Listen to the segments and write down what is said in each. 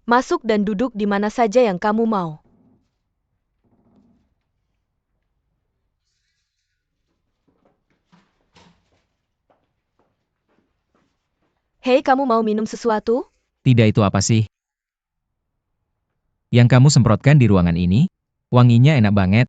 Masuk dan duduk di mana saja yang kamu mau. Hei, kamu mau minum sesuatu? Tidak, itu apa sih? Yang kamu semprotkan di ruangan ini? Wanginya enak banget.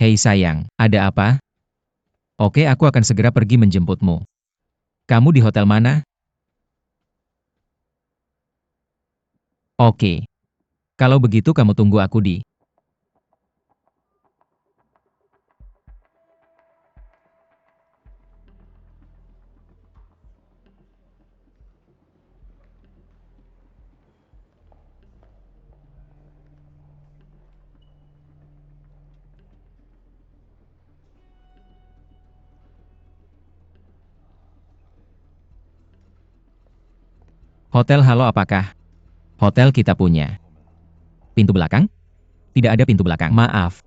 Hei sayang, ada apa? Oke, aku akan segera pergi menjemputmu. Kamu di hotel mana? Oke. Kalau begitu kamu tunggu aku di hotel. Halo, apakah hotel kita punya pintu belakang? Tidak ada pintu belakang. Maaf.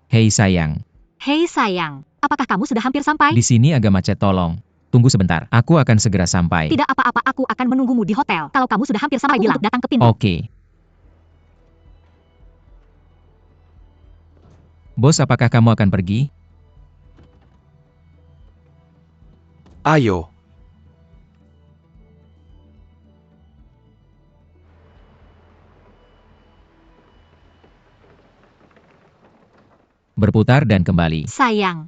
Hei sayang, Hei sayang, apakah kamu sudah hampir sampai? di sini agak macet, tolong. Tunggu sebentar, aku akan segera sampai. Tidak apa-apa, aku akan menunggumu di hotel. Kalau kamu sudah hampir sampai, bilang untuk datang ke pintu. Oke. Bos, apakah kamu akan pergi? Ayo. Berputar dan kembali. Sayang,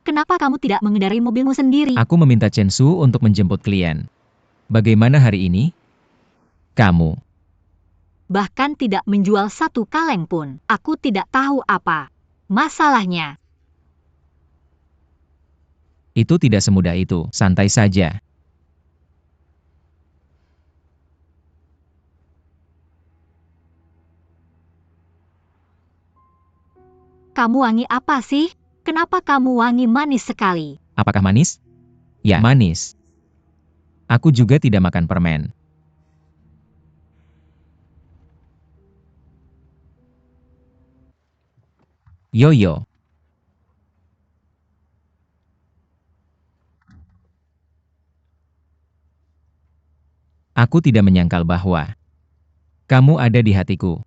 kenapa kamu tidak mengendarai mobilmu sendiri? Aku meminta Chen Su untuk menjemput klien. Bagaimana hari ini? Kamu. Bahkan tidak menjual satu kaleng pun. Aku tidak tahu apa masalahnya. Itu tidak semudah itu, santai saja. Kamu wangi apa sih? Kenapa kamu wangi manis sekali? Apakah manis? Ya, manis. Aku juga tidak makan permen. Yo-yo. Aku tidak menyangkal bahwa kamu ada di hatiku.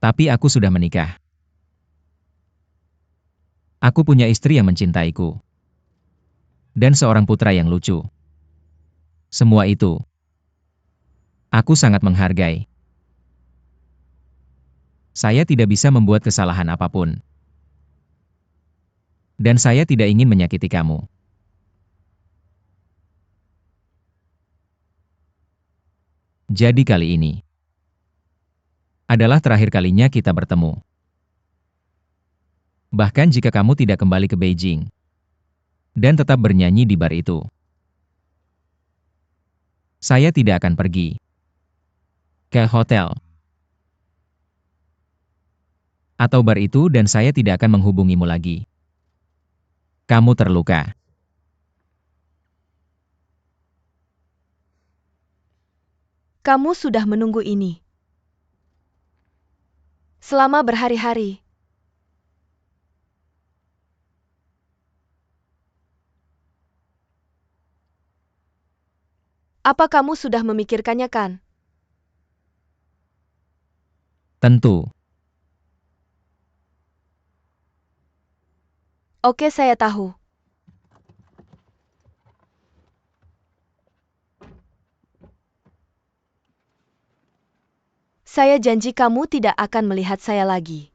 Tapi aku sudah menikah. Aku punya istri yang mencintaiku. Dan seorang putra yang lucu. Semua itu, aku sangat menghargai. Saya tidak bisa membuat kesalahan apapun. Dan saya tidak ingin menyakiti kamu. Jadi kali ini adalah terakhir kalinya kita bertemu. Bahkan jika kamu tidak kembali ke Beijing dan tetap bernyanyi di bar itu, saya tidak akan pergi ke hotel atau bar itu dan saya tidak akan menghubungimu lagi. Kamu terluka. Kamu sudah menunggu ini selama berhari-hari. Apa kamu sudah memikirkannya kan? Tentu. Oke, saya tahu. Saya janji kamu tidak akan melihat saya lagi.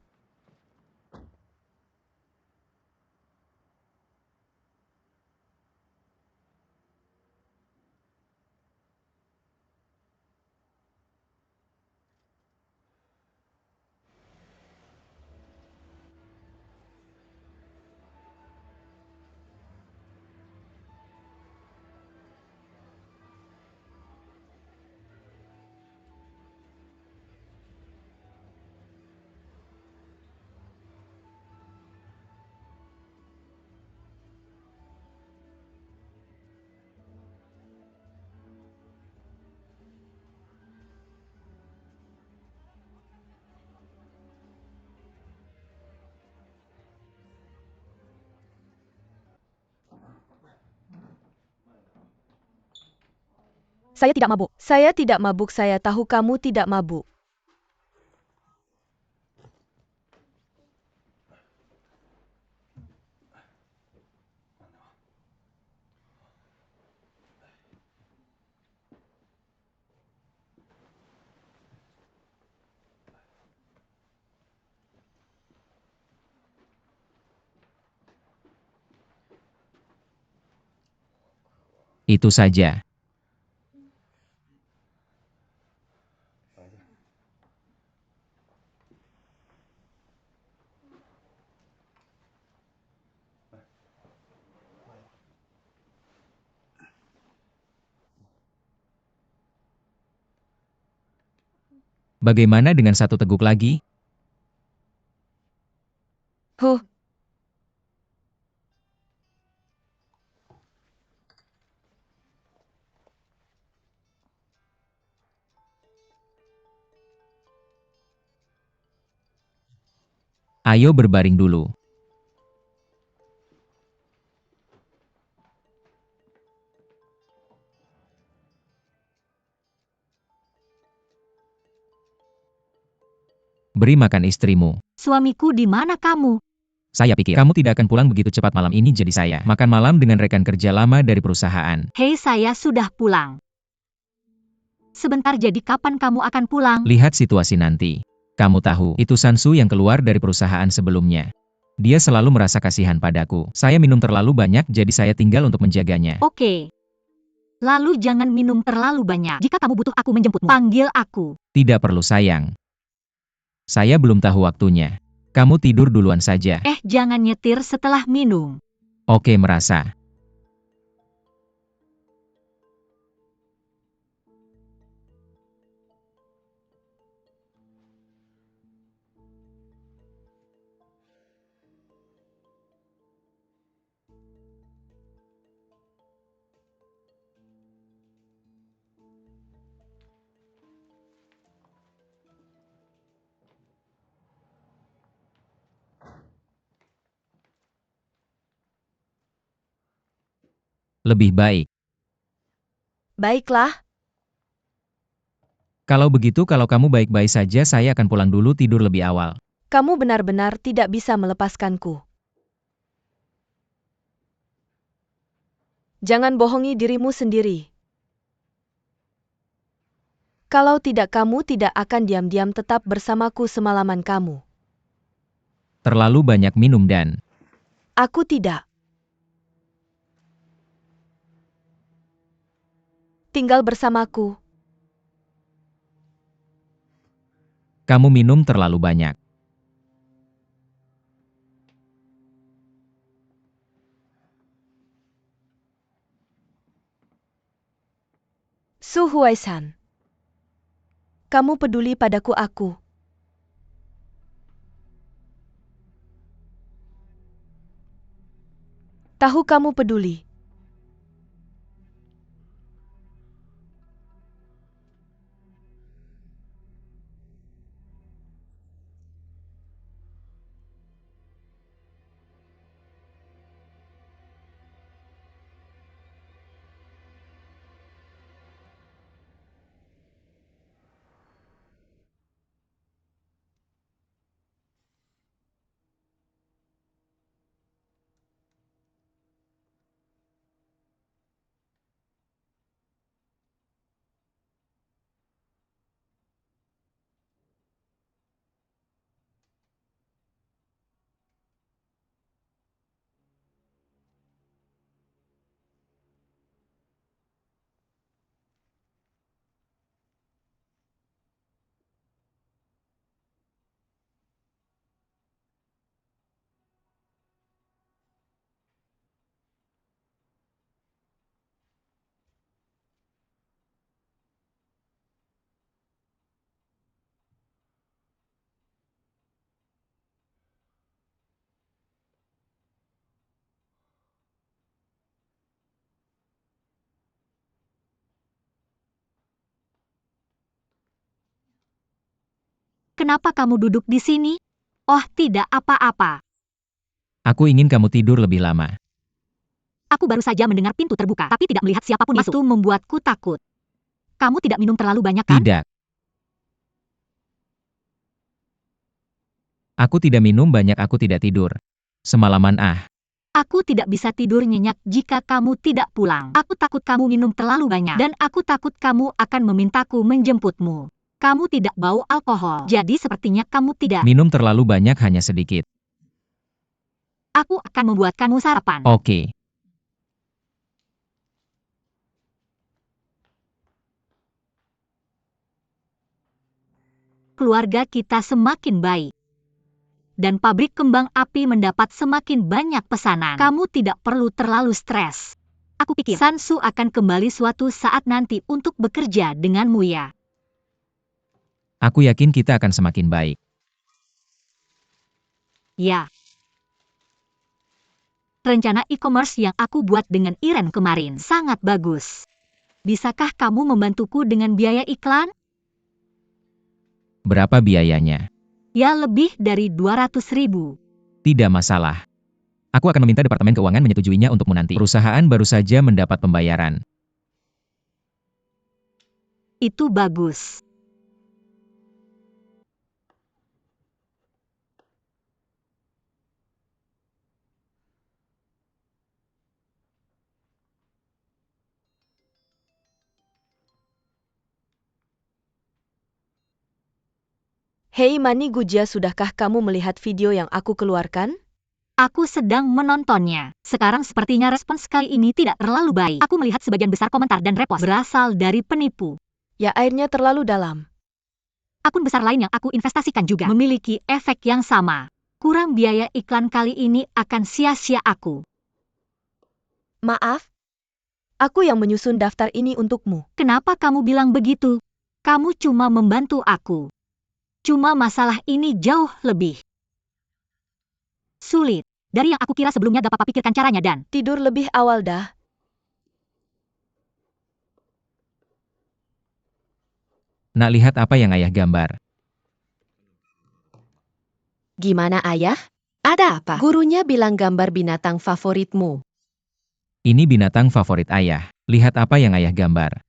Saya tidak mabuk. Saya tidak mabuk, saya tahu kamu tidak mabuk. Itu saja. Bagaimana dengan satu teguk lagi? Huh, Ayo berbaring dulu. Beri makan istrimu. Suamiku, di mana kamu? Saya pikir kamu tidak akan pulang begitu cepat malam ini, jadi saya makan malam dengan rekan kerja lama dari perusahaan. Hei, saya sudah pulang. Sebentar, jadi kapan kamu akan pulang? Lihat situasi nanti. Kamu tahu, itu Sansu yang keluar dari perusahaan sebelumnya. Dia selalu merasa kasihan padaku. Saya minum terlalu banyak, jadi saya tinggal untuk menjaganya. Oke. Lalu jangan minum terlalu banyak. Jika kamu butuh aku menjemputmu, panggil aku. Tidak perlu, sayang. Saya belum tahu waktunya. Kamu tidur duluan saja. Jangan nyetir setelah minum. Oke, merasa. Lebih baik. baiklah. Kalau begitu, kalau kamu baik-baik saja, saya akan pulang dulu, tidur lebih awal. Kamu benar-benar tidak bisa melepaskanku. Jangan bohongi dirimu sendiri. Kalau tidak, kamu tidak akan diam-diam tetap bersamaku semalaman kamu. Terlalu banyak minum dan... Aku tidak. Tinggal bersamaku. Kamu minum terlalu banyak. Su Huaisan. Kamu peduli padaku, aku. Tahu kamu peduli. Kenapa kamu duduk di sini? Oh, tidak apa-apa. Aku ingin kamu tidur lebih lama. Aku baru saja mendengar pintu terbuka, tapi tidak melihat siapapun masuk. Itu membuatku takut. Kamu tidak minum terlalu banyak, kan? Tidak. Aku tidak minum banyak, aku tidak tidur. Semalaman Aku tidak bisa tidur nyenyak jika kamu tidak pulang. Aku takut kamu minum terlalu banyak. Dan aku takut kamu akan memintaku menjemputmu. Kamu tidak bau alkohol. Jadi sepertinya kamu tidak. minum terlalu banyak, hanya sedikit. Aku akan membuatkanmu sarapan. Oke. Keluarga kita semakin baik. Dan pabrik kembang api mendapat semakin banyak pesanan. Kamu tidak perlu terlalu stres. Aku pikir Sansu akan kembali suatu saat nanti untuk bekerja denganmu ya. Aku yakin kita akan semakin baik. Ya. Rencana e-commerce yang aku buat dengan Iren kemarin sangat bagus. Bisakah kamu membantuku dengan biaya iklan? Berapa biayanya? Ya, lebih dari 200.000. Tidak masalah. Aku akan meminta Departemen Keuangan menyetujuinya untukmu nanti. Perusahaan baru saja mendapat pembayaran. Itu bagus. Hei Mani Gujia, sudahkah kamu melihat video yang aku keluarkan? Aku sedang menontonnya. Sekarang sepertinya respons kali ini tidak terlalu baik. Aku melihat sebagian besar komentar dan repost berasal dari penipu. Ya, airnya terlalu dalam. Akun besar lain yang aku investasikan juga memiliki efek yang sama. Kurang biaya iklan kali ini akan sia-sia aku. Maaf, aku yang menyusun daftar ini untukmu. Kenapa kamu bilang begitu? Kamu cuma membantu aku. Cuma masalah ini jauh lebih sulit dari yang aku kira sebelumnya. Gak apa-apa, pikirkan caranya dan Tidur lebih awal dah. Nak, lihat apa yang ayah gambar. Gimana ayah? Ada apa? Gurunya bilang gambar binatang favoritmu. Ini binatang favorit ayah. Lihat apa yang ayah gambar.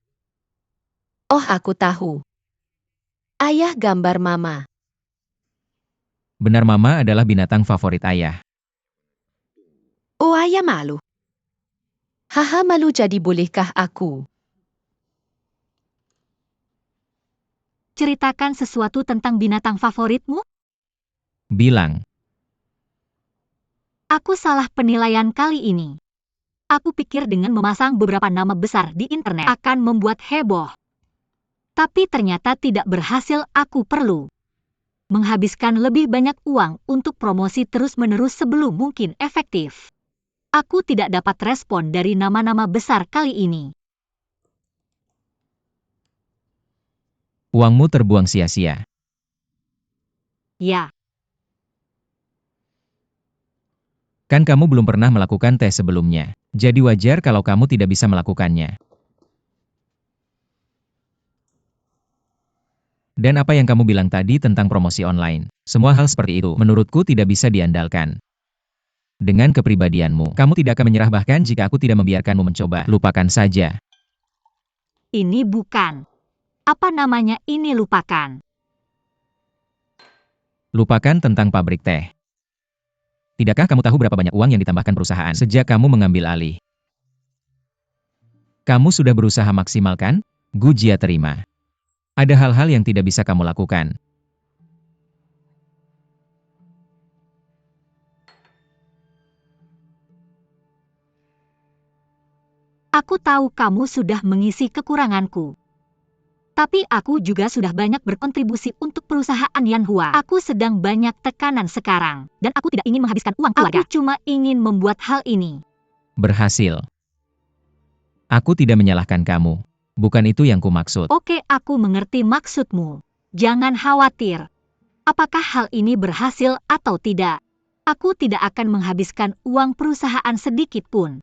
Oh, aku tahu. Ayah gambar mama. Benar, mama adalah binatang favorit ayah. Oh, ayah malu. Haha, malu jadi bolehkah aku? ceritakan sesuatu tentang binatang favoritmu. Bilang. Aku salah penilaian kali ini. Aku pikir dengan memasang beberapa nama besar di internet akan membuat heboh. Tapi ternyata tidak berhasil. Aku perlu menghabiskan lebih banyak uang untuk promosi terus-menerus sebelum mungkin efektif. Aku tidak dapat respon dari nama-nama besar kali ini. Uangmu terbuang sia-sia. Ya, Kan kamu belum pernah melakukan tes sebelumnya. Jadi wajar kalau kamu tidak bisa melakukannya. Dan apa yang kamu bilang tadi tentang promosi online? Semua hal seperti itu, menurutku tidak bisa diandalkan. Dengan kepribadianmu, kamu tidak akan menyerah bahkan jika aku tidak membiarkanmu mencoba. Lupakan saja. ini bukan. Apa namanya ini lupakan. Lupakan tentang pabrik teh. Tidakkah kamu tahu berapa banyak uang yang ditambahkan perusahaan sejak kamu mengambil alih? Kamu sudah berusaha maksimalkan? Gujia terima. Ada hal-hal yang tidak bisa kamu lakukan. Aku tahu kamu sudah mengisi kekuranganku. Tapi aku juga sudah banyak berkontribusi untuk perusahaan Yanhua. Aku sedang banyak tekanan sekarang. Dan aku tidak ingin menghabiskan uang keluarga. Aku cuma ingin membuat hal ini. Berhasil. Aku tidak menyalahkan kamu. Bukan itu yang kumaksud. Oke, aku mengerti maksudmu. Jangan khawatir. Apakah hal ini berhasil atau tidak? Aku tidak akan menghabiskan uang perusahaan sedikit pun.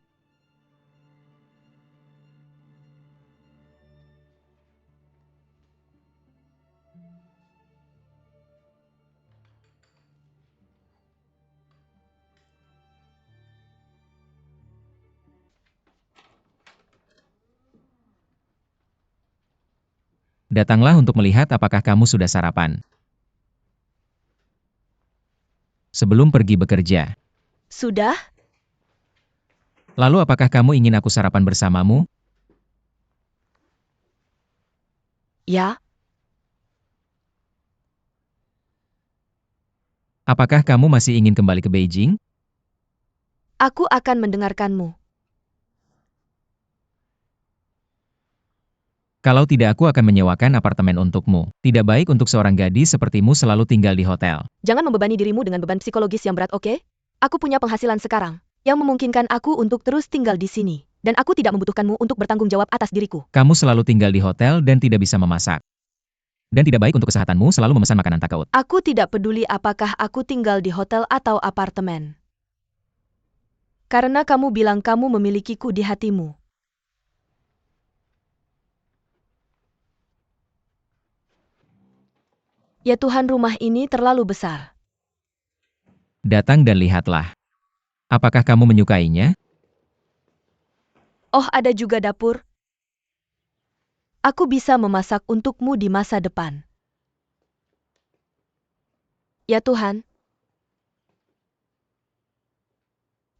Datanglah untuk melihat apakah kamu sudah sarapan. Sebelum pergi bekerja. Sudah? Lalu apakah kamu ingin aku sarapan bersamamu? Ya. Apakah kamu masih ingin kembali ke Beijing? Aku akan mendengarkanmu. Kalau tidak aku akan menyewakan apartemen untukmu. Tidak baik untuk seorang gadis sepertimu selalu tinggal di hotel. Jangan membebani dirimu dengan beban psikologis yang berat, oke? Aku punya penghasilan sekarang yang memungkinkan aku untuk terus tinggal di sini. Dan aku tidak membutuhkanmu untuk bertanggung jawab atas diriku. Kamu selalu tinggal di hotel dan tidak bisa memasak. Dan tidak baik untuk kesehatanmu selalu memesan makanan takeout. Aku tidak peduli apakah aku tinggal di hotel atau apartemen. Karena kamu bilang kamu memilikiku di hatimu. Ya Tuhan, rumah ini terlalu besar. Datang dan lihatlah. Apakah kamu menyukainya? Oh, ada juga dapur. Aku bisa memasak untukmu di masa depan. Ya Tuhan.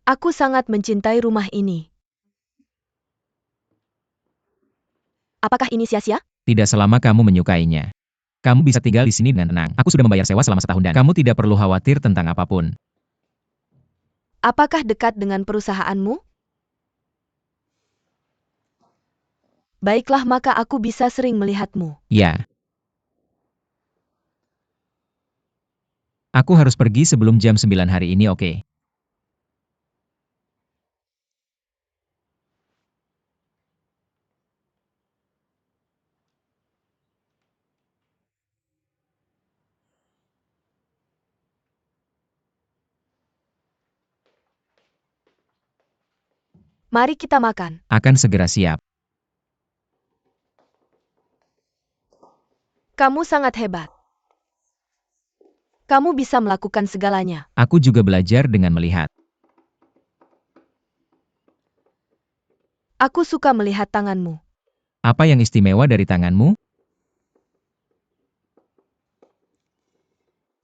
Aku sangat mencintai rumah ini. Apakah ini sia-sia? Tidak selama kamu menyukainya. Kamu bisa tinggal di sini dengan tenang. Aku sudah membayar sewa selama 1 tahun dan kamu tidak perlu khawatir tentang apapun. Apakah dekat dengan perusahaanmu? Baiklah, maka aku bisa sering melihatmu. Ya. Aku harus pergi sebelum jam 9 hari ini, oke? Mari kita makan. Akan segera siap. Kamu sangat hebat. Kamu bisa melakukan segalanya. Aku juga belajar dengan melihat. Aku suka melihat tanganmu. Apa yang istimewa dari tanganmu?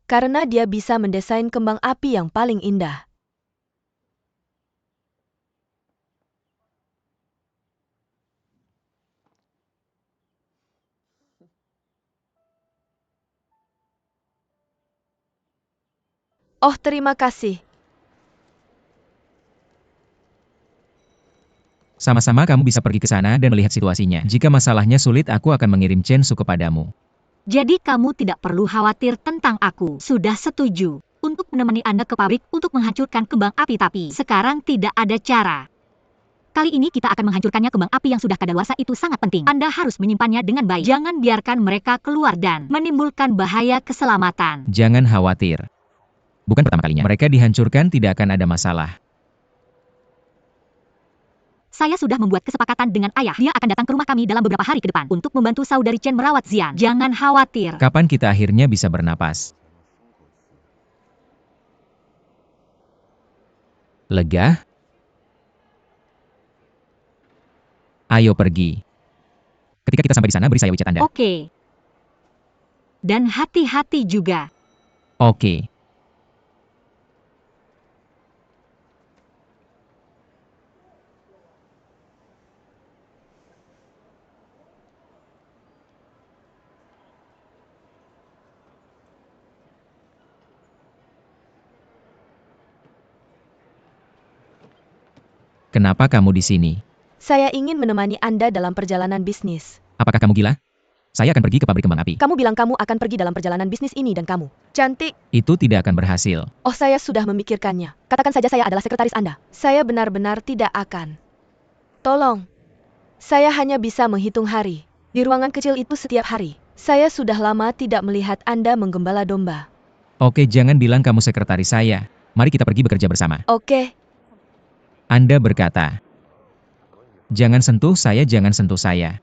Karena dia bisa mendesain kembang api yang paling indah. Oh, terima kasih. Sama-sama kamu bisa pergi ke sana dan melihat situasinya. Jika masalahnya sulit, aku akan mengirim Chensu kepadamu. Jadi kamu tidak perlu khawatir tentang aku. Sudah setuju untuk menemani Anda ke pabrik untuk menghancurkan kembang api, tapi sekarang tidak ada cara. Kali ini kita akan menghancurkannya. Kembang api yang sudah kadaluarsa itu sangat penting. Anda harus menyimpannya dengan baik. Jangan biarkan mereka keluar dan menimbulkan bahaya keselamatan. Jangan khawatir. Bukan pertama kalinya. Mereka dihancurkan, tidak akan ada masalah. Saya sudah membuat kesepakatan dengan ayah. Dia akan datang ke rumah kami dalam beberapa hari ke depan untuk membantu saudari Chen merawat Xian. Jangan khawatir. Kapan kita akhirnya bisa bernapas? Lega? Ayo pergi. Ketika kita sampai di sana, beri saya WeChat Anda. Oke. Dan hati-hati juga. Oke. Kenapa kamu di sini? Saya ingin menemani Anda dalam perjalanan bisnis. Apakah kamu gila? Saya akan pergi ke pabrik kembang api. Kamu bilang kamu akan pergi dalam perjalanan bisnis ini dan kamu cantik. Itu tidak akan berhasil. Oh, saya sudah memikirkannya. Katakan saja saya adalah sekretaris Anda. Saya benar-benar tidak akan. Tolong. Saya hanya bisa menghitung hari. Di ruangan kecil itu setiap hari. Saya sudah lama tidak melihat Anda menggembala domba. Oke, jangan bilang kamu sekretaris saya. Mari kita pergi bekerja bersama. Oke. Anda berkata, jangan sentuh saya, jangan sentuh saya.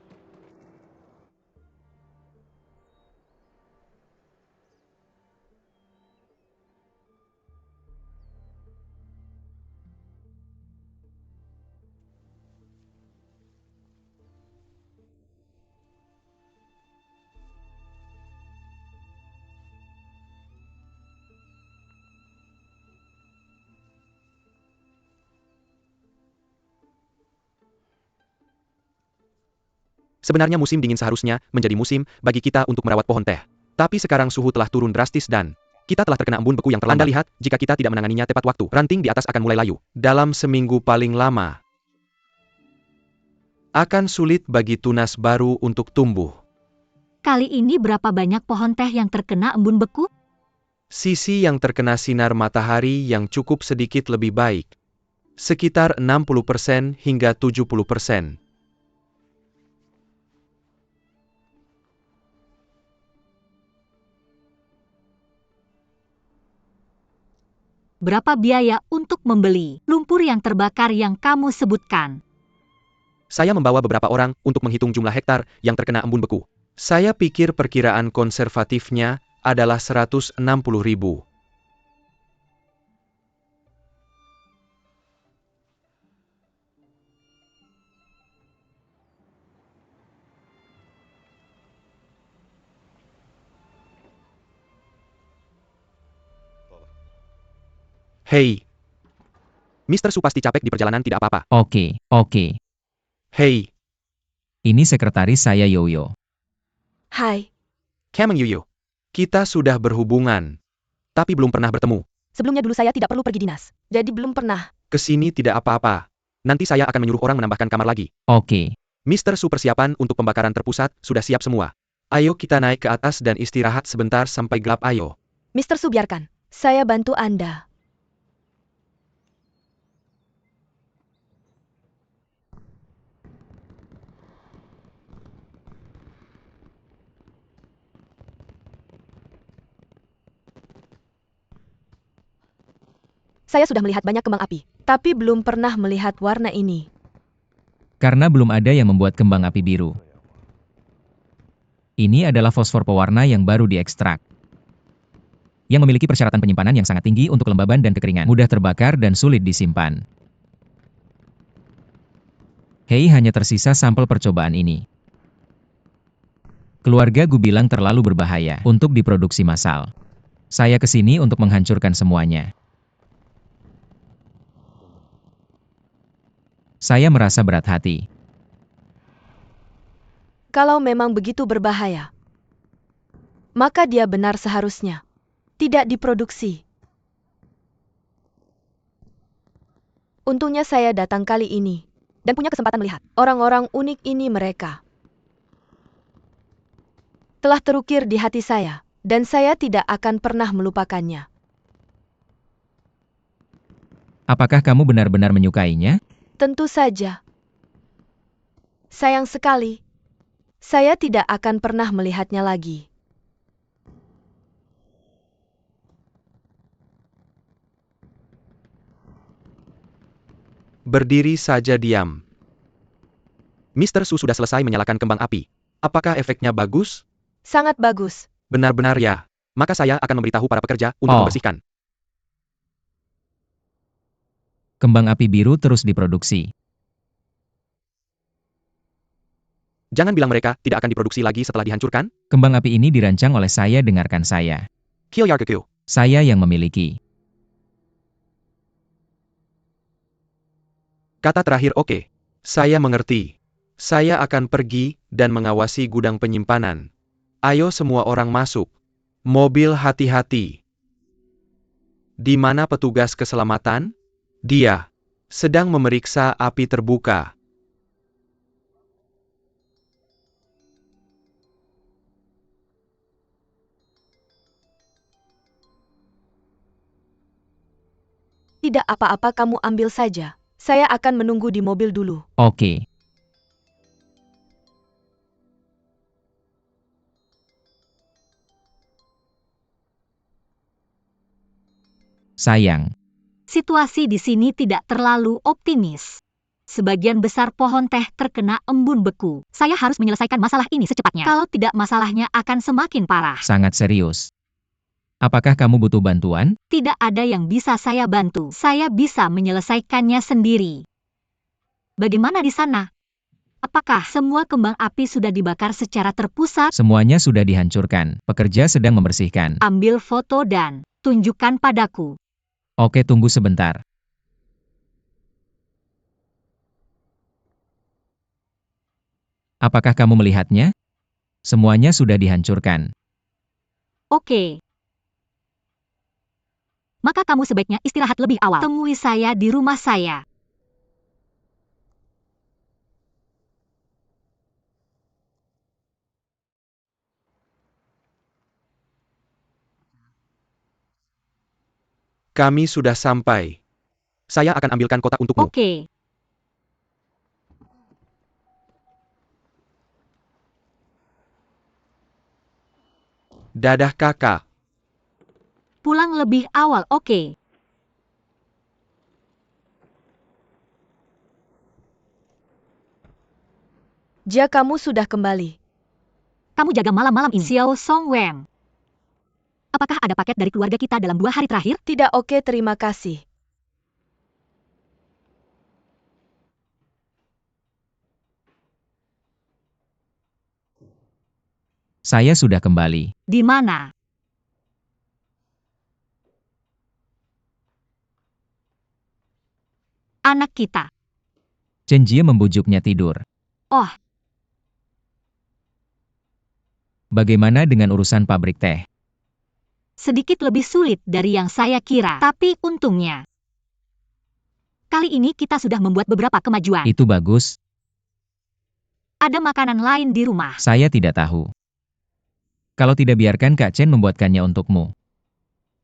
Sebenarnya musim dingin seharusnya menjadi musim bagi kita untuk merawat pohon teh. Tapi sekarang suhu telah turun drastis dan kita telah terkena embun beku yang terlambat. Anda lihat, jika kita tidak menanganinya tepat waktu, ranting di atas akan mulai layu. Dalam seminggu paling lama, akan sulit bagi tunas baru untuk tumbuh. Kali ini berapa banyak pohon teh yang terkena embun beku? Sisi yang terkena sinar matahari yang cukup sedikit lebih baik. Sekitar 60% hingga 70%. Berapa biaya untuk membeli lumpur yang terbakar yang kamu sebutkan? Saya membawa beberapa orang untuk menghitung jumlah hektar yang terkena embun beku. Saya pikir perkiraan konservatifnya adalah 160.000. Hei. Mr. Su pasti capek di perjalanan, tidak apa-apa. Oke. Hei. Ini sekretaris saya Yoyo. Hai. Kameng Yuyo. Kita sudah berhubungan, tapi belum pernah bertemu. Sebelumnya dulu saya tidak perlu pergi dinas. Jadi belum pernah. Kesini tidak apa-apa. Nanti saya akan menyuruh orang menambahkan kamar lagi. Oke. Mr. Su, persiapan untuk pembakaran terpusat sudah siap semua. Ayo kita naik ke atas dan istirahat sebentar sampai gelap, ayo. Mr. Su, biarkan. Saya bantu Anda. Saya sudah melihat banyak kembang api, tapi belum pernah melihat warna ini. Karena belum ada yang membuat kembang api biru. Ini adalah fosfor pewarna yang baru diekstrak. Yang memiliki persyaratan penyimpanan yang sangat tinggi untuk kelembaban dan kekeringan, mudah terbakar dan sulit disimpan. Hei, hanya tersisa sampel percobaan ini. Keluarga Gu bilang terlalu berbahaya untuk diproduksi massal. Saya kesini untuk menghancurkan semuanya. Saya merasa berat hati. Kalau memang begitu berbahaya, maka dia benar seharusnya tidak diproduksi. Untungnya saya datang kali ini dan punya kesempatan melihat orang-orang unik ini. Mereka telah terukir di hati saya dan saya tidak akan pernah melupakannya. Apakah kamu benar-benar menyukainya? Tentu saja. Sayang sekali, saya tidak akan pernah melihatnya lagi. Berdiri saja diam. Mr. Su sudah selesai menyalakan kembang api. Apakah efeknya bagus? Sangat bagus. Benar-benar ya. Maka saya akan memberitahu para pekerja untuk membersihkan. Kembang api biru terus diproduksi. Jangan bilang mereka tidak akan diproduksi lagi setelah dihancurkan. Kembang api ini dirancang oleh saya, dengarkan saya. Kyoyarkekyo. Saya yang memiliki. Kata terakhir oke. Saya mengerti. Saya akan pergi dan mengawasi gudang penyimpanan. Ayo semua orang masuk. Mobil hati-hati. Di mana petugas keselamatan? Dia sedang memeriksa api terbuka. Tidak apa-apa, kamu ambil saja. Saya akan menunggu di mobil dulu. Oke. Sayang. Situasi di sini tidak terlalu optimis. Sebagian besar pohon teh terkena embun beku. Saya harus menyelesaikan masalah ini secepatnya. Kalau tidak, masalahnya akan semakin parah. Sangat serius. Apakah kamu butuh bantuan? Tidak ada yang bisa saya bantu. Saya bisa menyelesaikannya sendiri. Bagaimana di sana? Apakah semua kembang api sudah dibakar secara terpusat? Semuanya sudah dihancurkan. Pekerja sedang membersihkan. Ambil foto dan tunjukkan padaku. Oke, tunggu sebentar. Apakah kamu melihatnya? Semuanya sudah dihancurkan. Oke. Maka kamu sebaiknya istirahat lebih awal. Temui saya di rumah saya. Kami sudah sampai. Saya akan ambilkan kotak untukmu. Oke. Dadah kakak. Pulang lebih awal, oke. Jia, kamu sudah kembali. Kamu jaga malam-malam ini. Xiao Song Wem. Apakah ada paket dari keluarga kita dalam 2 hari terakhir? Tidak, oke, terima kasih. Saya sudah kembali. Di mana? Anak kita. Chen Jie membujuknya tidur. Oh, Bagaimana dengan urusan pabrik teh? sedikit lebih sulit dari yang saya kira. Tapi untungnya, kali ini kita sudah membuat beberapa kemajuan. Itu bagus. Ada makanan lain di rumah. Saya tidak tahu. Kalau tidak, biarkan Kak Chen membuatkannya untukmu.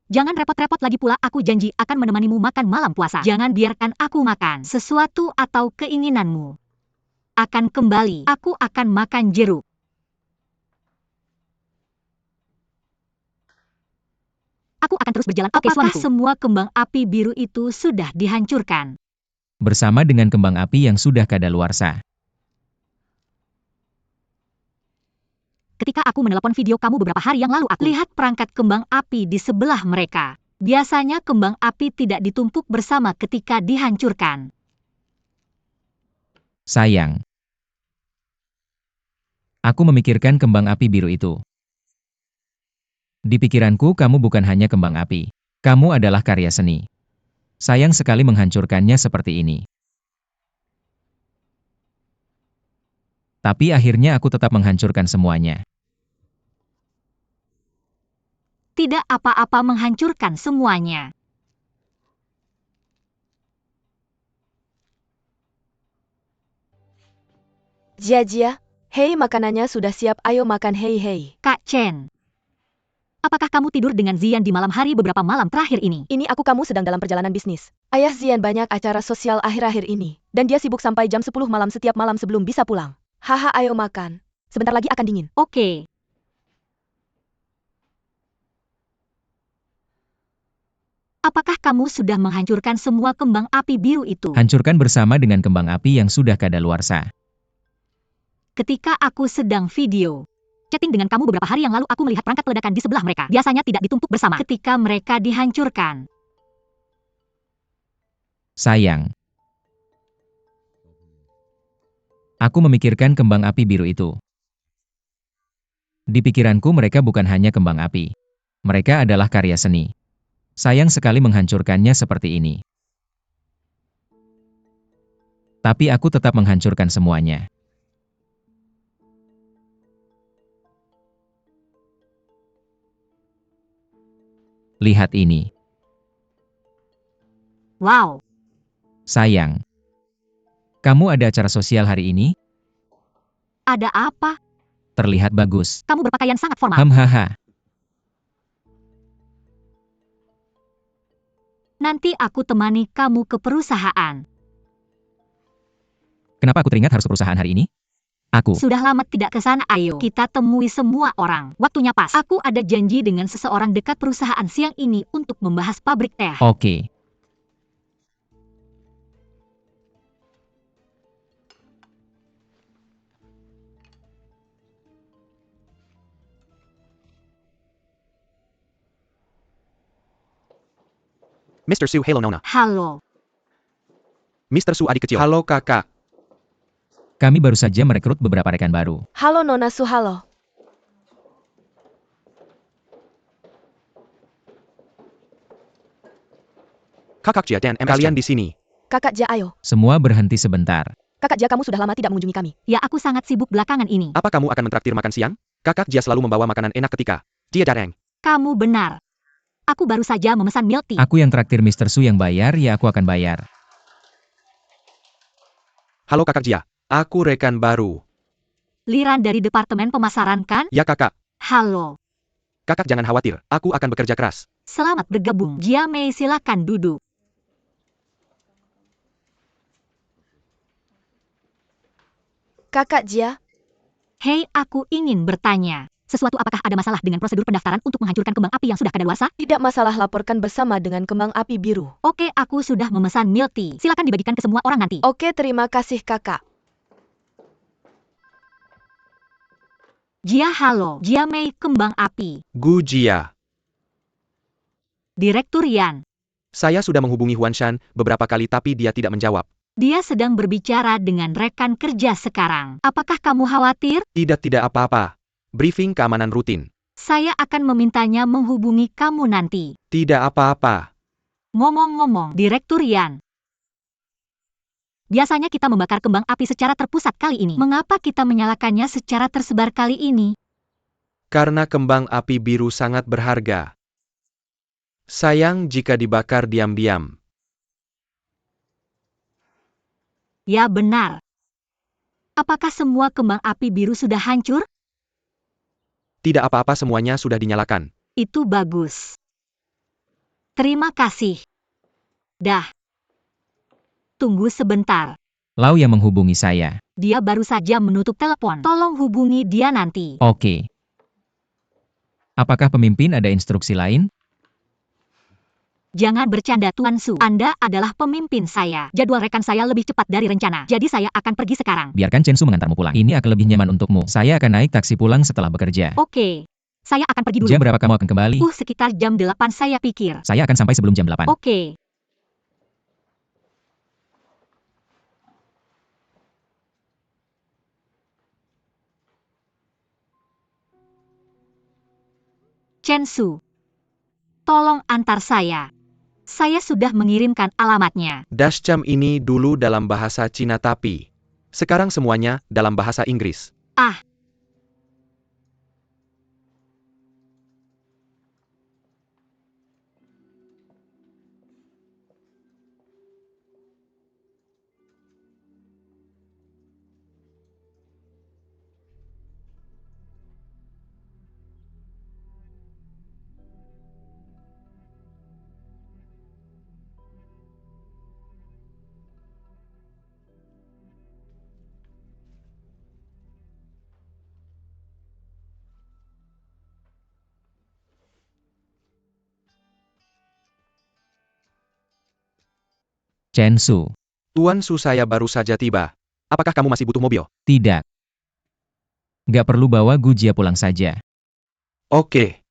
Jangan repot-repot lagi pula, aku janji akan menemanimu makan malam puasa. Jangan biarkan aku makan sesuatu atau keinginanmu akan kembali. Aku akan makan jeruk. Aku akan terus berjalan. Oke, Apakah suamiku. Semua kembang api biru itu sudah dihancurkan. Bersama dengan kembang api yang sudah kadaluarsa. Ketika aku menelpon video kamu beberapa hari yang lalu, aku lihat perangkat kembang api di sebelah mereka. Biasanya kembang api tidak ditumpuk bersama ketika dihancurkan. Sayang. Aku memikirkan kembang api biru itu. Di pikiranku, kamu bukan hanya kembang api. Kamu adalah karya seni. Sayang sekali menghancurkannya seperti ini. Tapi akhirnya aku tetap menghancurkan semuanya. Tidak apa-apa menghancurkan semuanya. Jia, hei, makanannya sudah siap, ayo makan, hei. Kak Chen, apakah kamu tidur dengan Zian di malam hari beberapa malam terakhir ini? Ini kamu sedang dalam perjalanan bisnis. Ayah Zian banyak acara sosial akhir-akhir ini, dan dia sibuk sampai jam 10 malam setiap malam sebelum bisa pulang. Haha, ayo makan. Sebentar lagi akan dingin. Oke. Apakah kamu sudah menghancurkan semua kembang api biru itu? Hancurkan bersama dengan kembang api yang sudah kadaluarsa. Ketika aku sedang video chatting dengan kamu beberapa hari yang lalu, aku melihat perangkat ledakan di sebelah mereka. Biasanya tidak ditumpuk bersama ketika mereka dihancurkan. Sayang. Aku memikirkan kembang api biru itu. Di pikiranku, mereka bukan hanya kembang api. Mereka adalah karya seni. Sayang sekali menghancurkannya seperti ini. Tapi aku tetap menghancurkan semuanya. Lihat ini. Wow. Sayang. Kamu ada acara sosial hari ini? Ada apa? Terlihat bagus. Kamu berpakaian sangat formal. Hahaha. Nanti aku temani kamu ke perusahaan. Kenapa aku teringat harus ke perusahaan hari ini? Aku. Sudah lama tidak ke sana, ayo. Kita temui semua orang. Waktunya pas. Aku ada janji dengan seseorang dekat perusahaan siang ini untuk membahas pabrik teh. Oke. Mr. Su, hello Nona. Halo. Mr. Su, adik kecil. Halo kakak. Kami baru saja merekrut beberapa rekan baru. Halo Nona Su, halo. Kakak Jia dan kalian di sini. Kakak Jia, ayo. Semua berhenti sebentar. Kakak Jia, kamu sudah lama tidak mengunjungi kami. Ya, aku sangat sibuk belakangan ini. Apa kamu akan mentraktir makan siang? Kakak Jia selalu membawa makanan enak ketika dia datang. Kamu benar. Aku baru saja memesan milk tea. Aku yang traktir Mr. Su yang bayar, ya aku akan bayar. Halo Kakak Jia, aku rekan baru. Liran dari Departemen Pemasaran kan? Ya kakak, Halo. kakak jangan khawatir, aku akan bekerja keras. Selamat bergabung. Jia Mei, silakan duduk. Kakak Jia, Hei, aku ingin bertanya. Sesuatu, apakah ada masalah dengan prosedur pendaftaran untuk menghancurkan kembang api yang sudah kadaluarsa? tidak masalah, laporkan bersama dengan kembang api biru. Oke, aku sudah memesan milk tea. Silakan dibagikan ke semua orang nanti. Oke, terima kasih kakak. Jia, halo. Jia Mei, kembang api. Gu Jia, Direktur Yan. saya sudah menghubungi Huan Shan beberapa kali tapi dia tidak menjawab. Dia sedang berbicara dengan rekan kerja sekarang. Apakah kamu khawatir? Tidak apa-apa. Briefing keamanan rutin. Saya akan memintanya menghubungi kamu nanti. Tidak apa-apa. Ngomong-ngomong, Direktur Yan. Biasanya kita membakar kembang api secara terpusat kali ini. Mengapa kita menyalakannya secara tersebar kali ini? Karena kembang api biru sangat berharga. Sayang jika dibakar diam-diam. Ya benar. Apakah semua kembang api biru sudah hancur? Tidak apa-apa, semuanya sudah dinyalakan. Itu bagus. Terima kasih. Dah. Tunggu sebentar. Lau yang menghubungi saya. Dia baru saja menutup telepon. Tolong hubungi dia nanti. Oke. Apakah pemimpin ada instruksi lain? Jangan bercanda, Tuan Su. Anda adalah pemimpin saya. Jadwal rekan saya lebih cepat dari rencana. Jadi saya akan pergi sekarang. Biarkan Chen Su mengantarmu pulang. Ini akan lebih nyaman untukmu. Saya akan naik taksi pulang setelah bekerja. Oke. Saya akan pergi dulu. Jam berapa kamu akan kembali? Sekitar jam 8 saya pikir. Saya akan sampai sebelum jam 8. Oke. Chen Su. Tolong antar saya. Saya sudah mengirimkan alamatnya. Dashcam ini dulu dalam bahasa Cina tapi sekarang semuanya dalam bahasa Inggris. Ah. Chen Su. Tuan Su, saya baru saja tiba. Apakah kamu masih butuh mobil? Tidak. Gak perlu bawa Gu Jia pulang saja. Oke.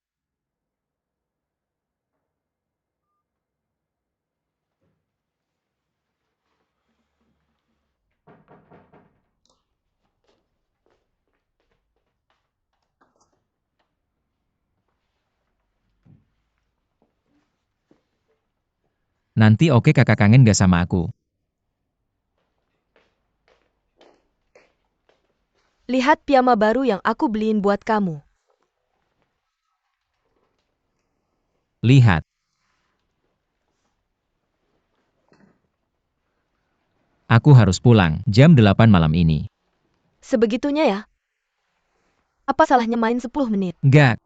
Nanti oke, kakak kangen gak sama aku? Lihat piyama baru yang aku beliin buat kamu. Lihat. Aku harus pulang, jam 8 malam ini. Sebegitunya ya? Apa salahnya main 10 menit? Gak.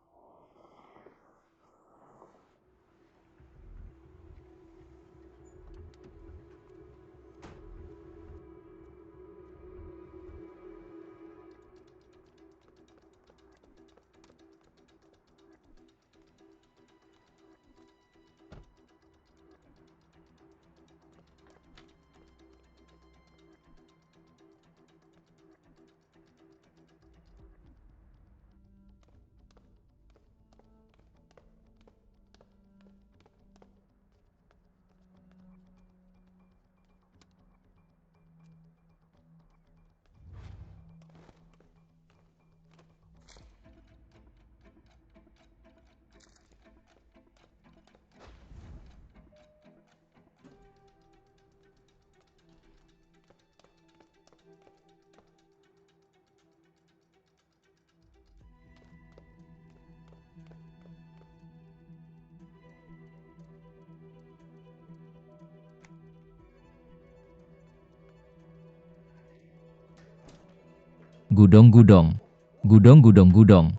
Gudong-gudong. Gudong-gudong-gudong.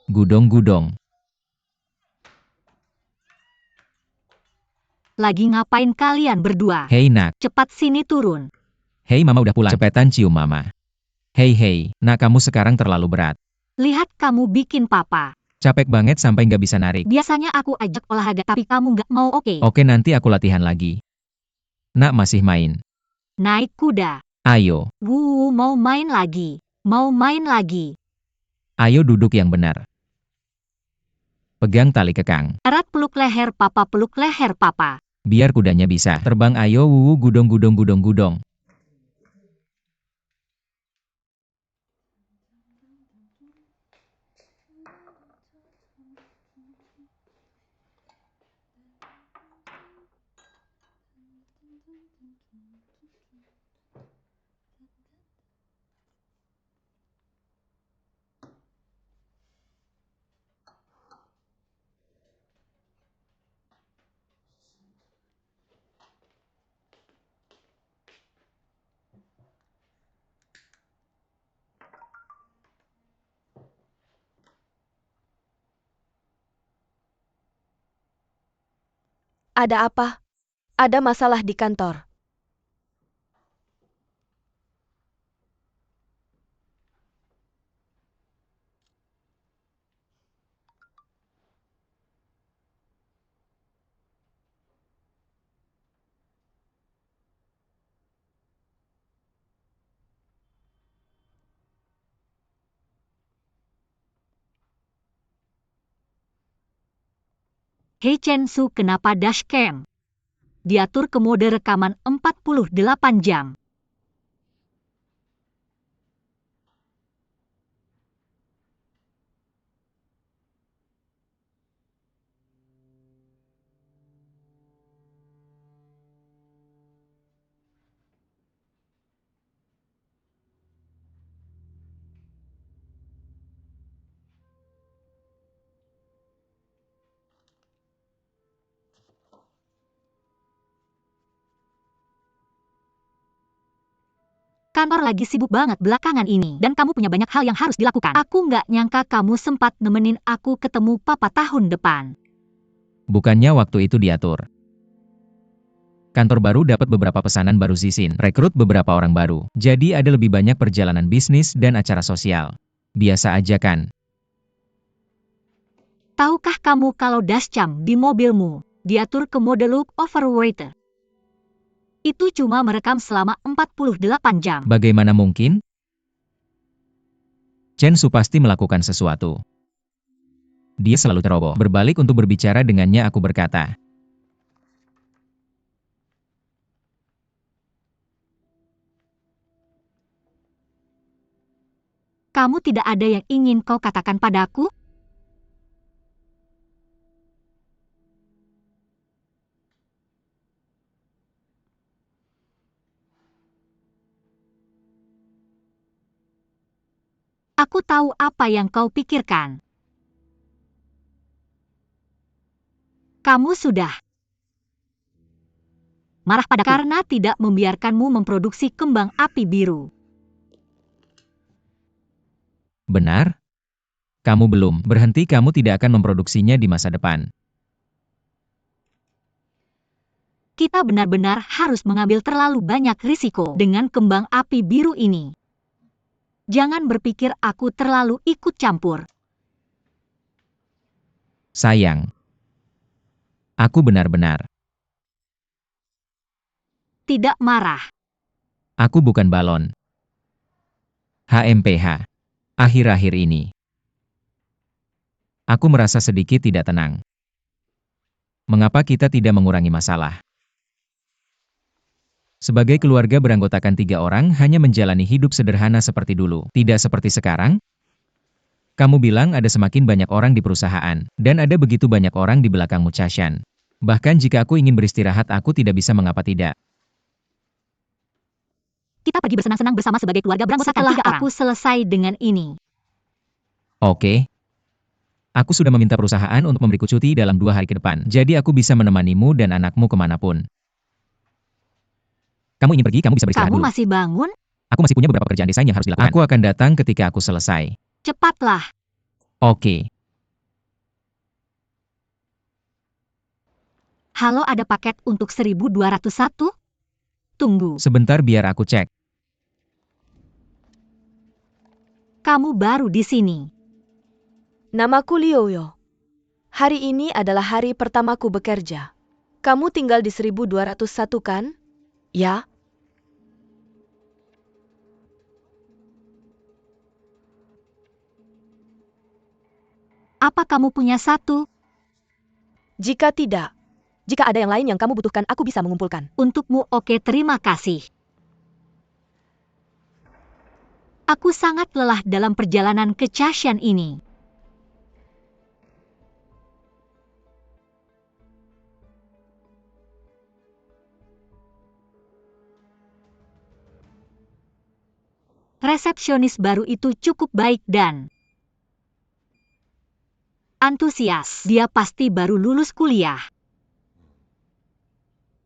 Gudong-gudong. Lagi ngapain kalian berdua? Hei nak. Cepat sini turun. Hei mama udah pulang. Cepetan cium mama. Hei, nak kamu sekarang terlalu berat. Lihat kamu bikin papa. Capek banget sampai nggak bisa narik. Biasanya aku ajak olahraga tapi kamu nggak mau, oke? Oke nanti aku latihan lagi. Nak masih main. Naik kuda. Ayo. Mau main lagi. Mau main lagi. Ayo duduk yang benar. Pegang tali kekang. Erat peluk leher papa, peluk leher papa. Biar kudanya bisa terbang. Ayo gudong-gudong-gudong-gudong. Ada apa? Ada masalah di kantor. Hei Chen-su, kenapa dashcam? Diatur ke mode rekaman 48 jam. Kantor lagi sibuk banget belakangan ini, dan kamu punya banyak hal yang harus dilakukan. Aku nggak nyangka kamu sempat nemenin aku ketemu papa tahun depan. Bukannya waktu itu diatur. Kantor baru dapat beberapa pesanan baru Zisin, rekrut beberapa orang baru. Jadi ada lebih banyak perjalanan bisnis dan acara sosial. Biasa aja kan? Tahukah kamu kalau dashcam di mobilmu diatur ke mode look overweight? Itu cuma merekam selama 48 jam. Bagaimana mungkin? Chen-su pasti melakukan sesuatu. Dia selalu ceroboh. Berbalik untuk berbicara dengannya, aku berkata. Kamu tidak ada yang ingin kau katakan padaku? Aku tahu apa yang kau pikirkan. Kamu sudah marah padaku karena tidak membiarkanmu memproduksi kembang api biru. Benar? Kamu belum berhenti, kamu tidak akan memproduksinya di masa depan. Kita benar-benar harus mengambil terlalu banyak risiko dengan kembang api biru ini. Jangan berpikir aku terlalu ikut campur. Sayang. Aku benar-benar tidak marah. Aku bukan balon. HMPH. Akhir-akhir ini, aku merasa sedikit tidak tenang. Mengapa kita tidak mengurangi masalah? Sebagai keluarga beranggotakan 3 orang hanya menjalani hidup sederhana seperti dulu, tidak seperti sekarang. Kamu bilang ada semakin banyak orang di perusahaan, dan ada begitu banyak orang di belakangmu Chashan. Bahkan jika aku ingin beristirahat aku tidak bisa, mengapa tidak? Kita pergi bersenang-senang bersama sebagai keluarga beranggotakan 3 orang. Setelah aku selesai dengan ini. Oke. Aku sudah meminta perusahaan untuk memberiku cuti dalam 2 hari ke depan, jadi aku bisa menemanimu dan anakmu kemanapun. Kamu ingin pergi, kamu bisa beristirahat Kamu dulu. masih bangun? Aku masih punya beberapa pekerjaan desain yang harus dilakukan. Aku akan datang ketika aku selesai. Cepatlah. Oke. Halo, ada paket untuk 1201? Tunggu, Sebentar biar aku cek. kamu baru di sini. Namaku Lioyo. Hari ini adalah hari pertamaku bekerja. Kamu tinggal di 1201 kan? Ya. Apa kamu punya satu? Jika tidak, jika ada yang lain yang kamu butuhkan, aku bisa mengumpulkan. Untukmu, oke, terima kasih. Aku sangat lelah dalam perjalanan ke Chashan ini. Resepsionis baru itu cukup baik dan antusias. Dia pasti baru lulus kuliah.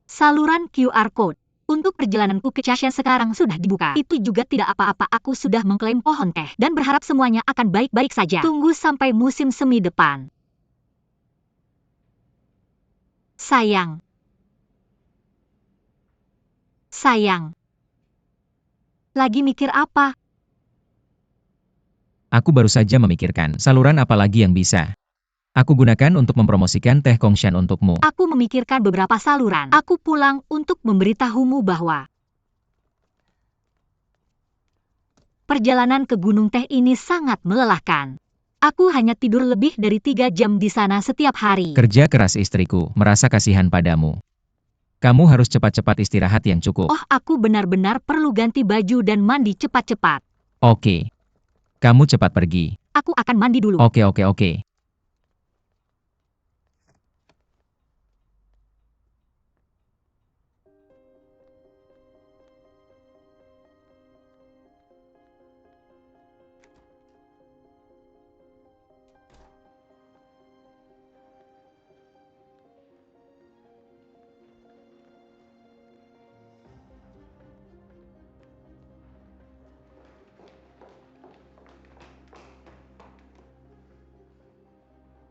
Saluran QR Code untuk perjalananku ke Chashan sekarang sudah dibuka. Itu juga tidak apa-apa, aku sudah mengklaim pohon teh dan berharap semuanya akan baik-baik saja. Tunggu sampai musim semi depan. Sayang. Sayang. Lagi mikir apa? Aku baru saja memikirkan saluran apa lagi yang bisa aku gunakan untuk mempromosikan teh Kongshan untukmu. Aku memikirkan beberapa saluran. Aku pulang untuk memberitahumu bahwa perjalanan ke Gunung Teh ini sangat melelahkan. Aku hanya tidur lebih dari 3 jam di sana setiap hari. Kerja keras istriku, merasa kasihan padamu. Kamu harus cepat-cepat istirahat yang cukup. Oh, aku benar-benar perlu ganti baju dan mandi cepat-cepat. Oke. Kamu cepat pergi. Aku akan mandi dulu. Oke.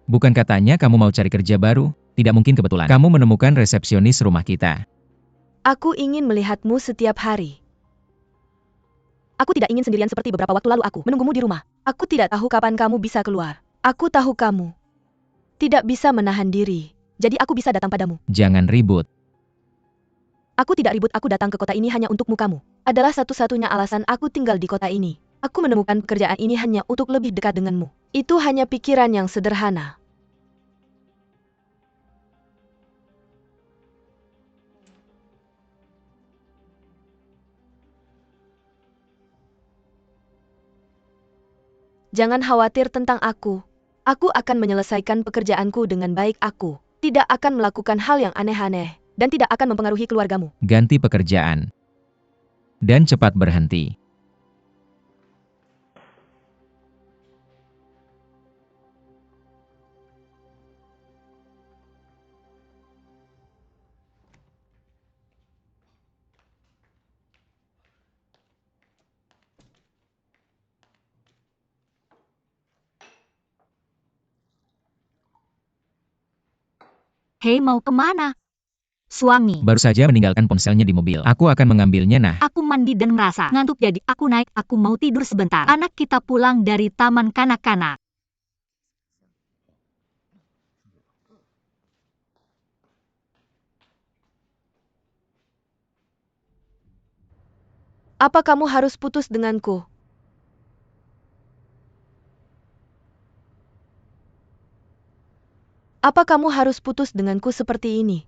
Bukan katanya kamu mau cari kerja baru? Tidak mungkin kebetulan. Kamu menemukan resepsionis rumah kita. Aku ingin melihatmu setiap hari. Aku tidak ingin sendirian seperti beberapa waktu lalu aku menunggumu di rumah. Aku tidak tahu kapan kamu bisa keluar. Aku tahu kamu tidak bisa menahan diri. Jadi aku bisa datang padamu. Jangan ribut. Aku tidak ribut, aku datang ke kota ini hanya untukmu. Kamu adalah satu-satunya alasan aku tinggal di kota ini. Aku menemukan pekerjaan ini hanya untuk lebih dekat denganmu. Itu hanya pikiran yang sederhana. Jangan khawatir tentang aku. Aku akan menyelesaikan pekerjaanku dengan baik. Aku tidak akan melakukan hal yang aneh-aneh dan tidak akan mempengaruhi keluargamu. Ganti pekerjaan. Dan cepat berhenti. Hei, mau kemana? Suami. Baru saja meninggalkan ponselnya di mobil. Aku akan mengambilnya nah. Aku mandi dan merasa ngantuk, jadi aku naik. Aku mau tidur sebentar. Anak kita pulang dari taman kanak-kanak. Apa kamu harus putus denganku? Apa kamu harus putus denganku seperti ini?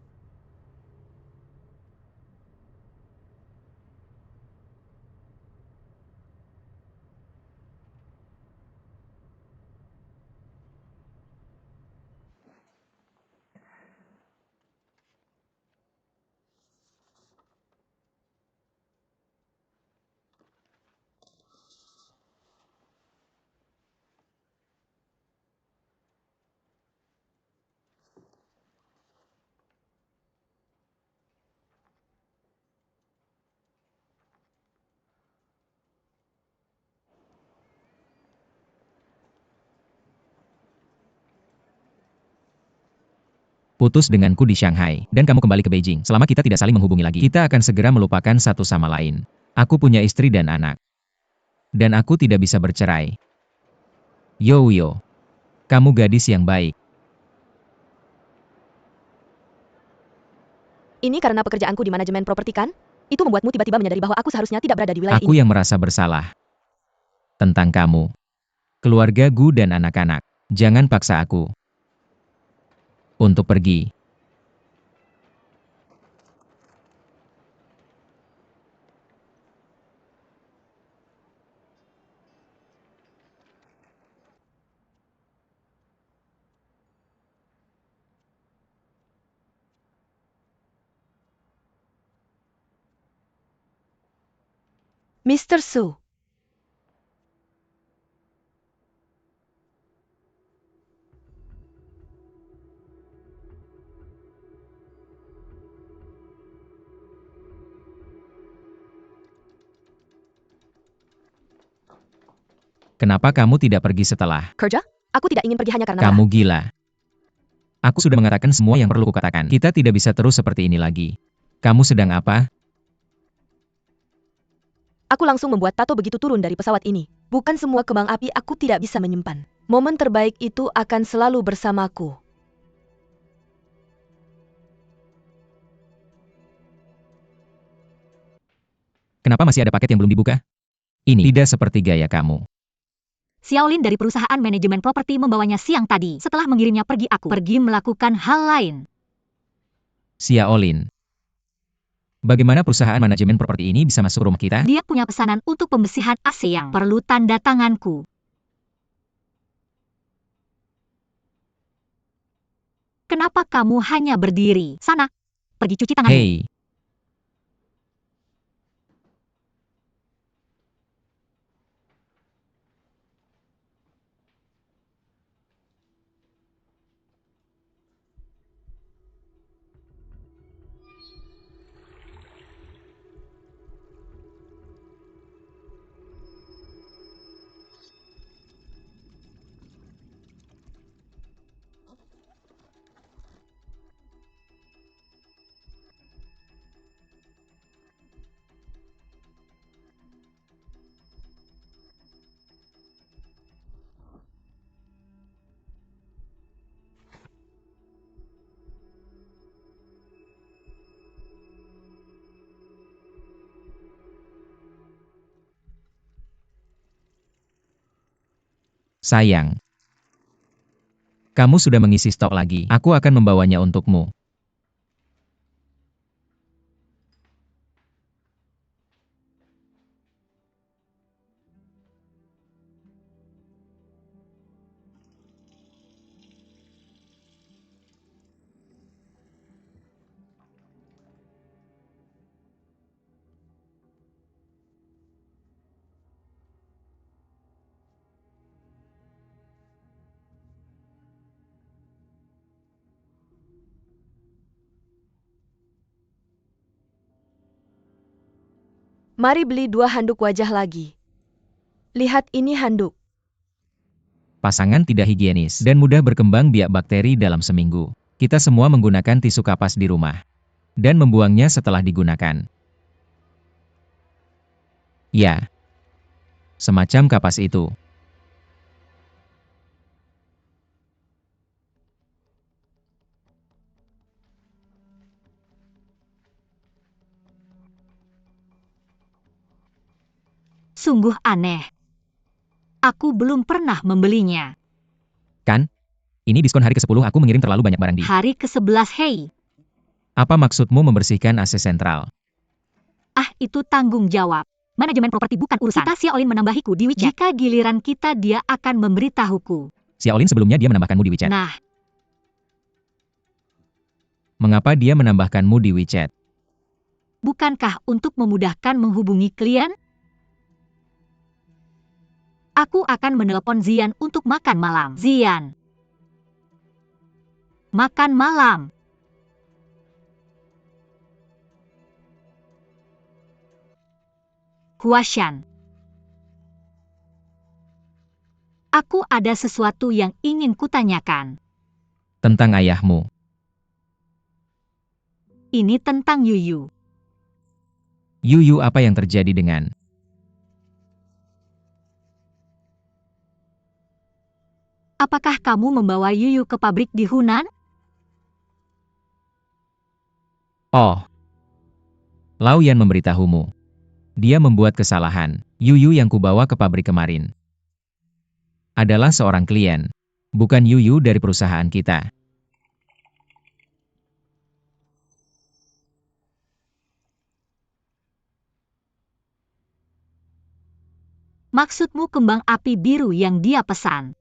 putus denganku di Shanghai, dan kamu kembali ke Beijing. Selama kita tidak saling menghubungi lagi, kita akan segera melupakan satu sama lain. Aku punya istri dan anak. Dan aku tidak bisa bercerai. Yo, kamu gadis yang baik. Ini karena pekerjaanku di manajemen properti kan? Itu membuatmu tiba-tiba menyadari bahwa aku seharusnya tidak berada di wilayah Aku ini. yang merasa bersalah. Tentang kamu. Keluarga Gu dan anak-anak. Jangan paksa aku untuk pergi. Mr. Su. Kenapa kamu tidak pergi setelah? Kerja? Aku tidak ingin pergi hanya karena Kamu marah. gila. Aku sudah mengatakan semua yang perlu kukatakan. Kita tidak bisa terus seperti ini lagi. Kamu sedang apa? Aku langsung membuat tato begitu turun dari pesawat ini. Bukan semua kembang api aku tidak bisa menyimpan. Momen terbaik itu akan selalu bersamaku. Kenapa masih ada paket yang belum dibuka? Ini tidak seperti gaya kamu. Xiaolin dari perusahaan manajemen properti membawanya siang tadi. Setelah mengirimnya pergi, aku pergi melakukan hal lain. Xiaolin. Bagaimana perusahaan manajemen properti ini bisa masuk rumah kita? Dia punya pesanan untuk pembersihan AC yang perlu tanda tanganku. Kenapa kamu hanya berdiri? Sana, pergi cuci tanganmu. Hei, sayang. Kamu sudah mengisi stok lagi. Aku akan membawanya untukmu. Mari beli 2 handuk wajah lagi. Lihat ini handuk. Pasangan tidak higienis dan mudah berkembang biak bakteri dalam seminggu. Kita semua menggunakan tisu kapas di rumah dan membuangnya setelah digunakan. Ya, semacam kapas itu. Sungguh aneh. Aku belum pernah membelinya. Kan? Ini diskon hari ke-10 aku mengirim terlalu banyak barang di. Hari ke-11, hei. Apa maksudmu membersihkan AC sentral? Ah, itu tanggung jawab. Manajemen properti bukan urusan. Kita Xiaolin menambahiku di WeChat. Jika giliran kita, dia akan memberitahuku. Xiaolin sebelumnya dia menambahkanmu di WeChat. Nah, Mengapa dia menambahkanmu di WeChat? bukankah untuk memudahkan menghubungi klien? Aku akan menelpon Zian untuk makan malam. Zian. Makan malam. Huashan. Aku ada sesuatu yang ingin kutanyakan. Tentang ayahmu. Ini tentang Yuyu. Yuyu, apa yang terjadi dengan... Apakah kamu membawa Yuyu ke pabrik di Hunan? Oh, Lao Yan memberitahumu. Dia membuat kesalahan. Yuyu yang kubawa ke pabrik kemarin adalah seorang klien, bukan Yuyu dari perusahaan kita. Maksudmu kembang api biru yang dia pesan?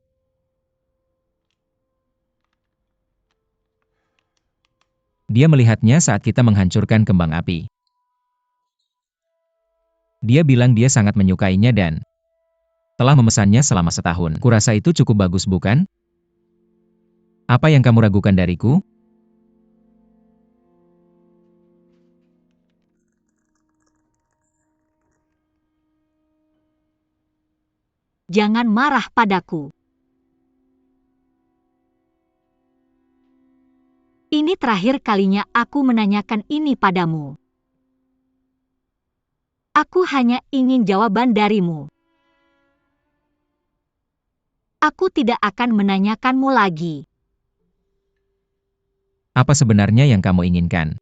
Dia melihatnya saat kita menghancurkan kembang api. Dia bilang dia sangat menyukainya dan telah memesannya selama setahun. Kurasa itu cukup bagus, bukan? Apa yang kamu ragukan dariku? Jangan marah padaku. Ini terakhir kalinya aku menanyakan ini padamu. Aku hanya ingin jawaban darimu. Aku tidak akan menanyakanmu lagi. Apa sebenarnya yang kamu inginkan?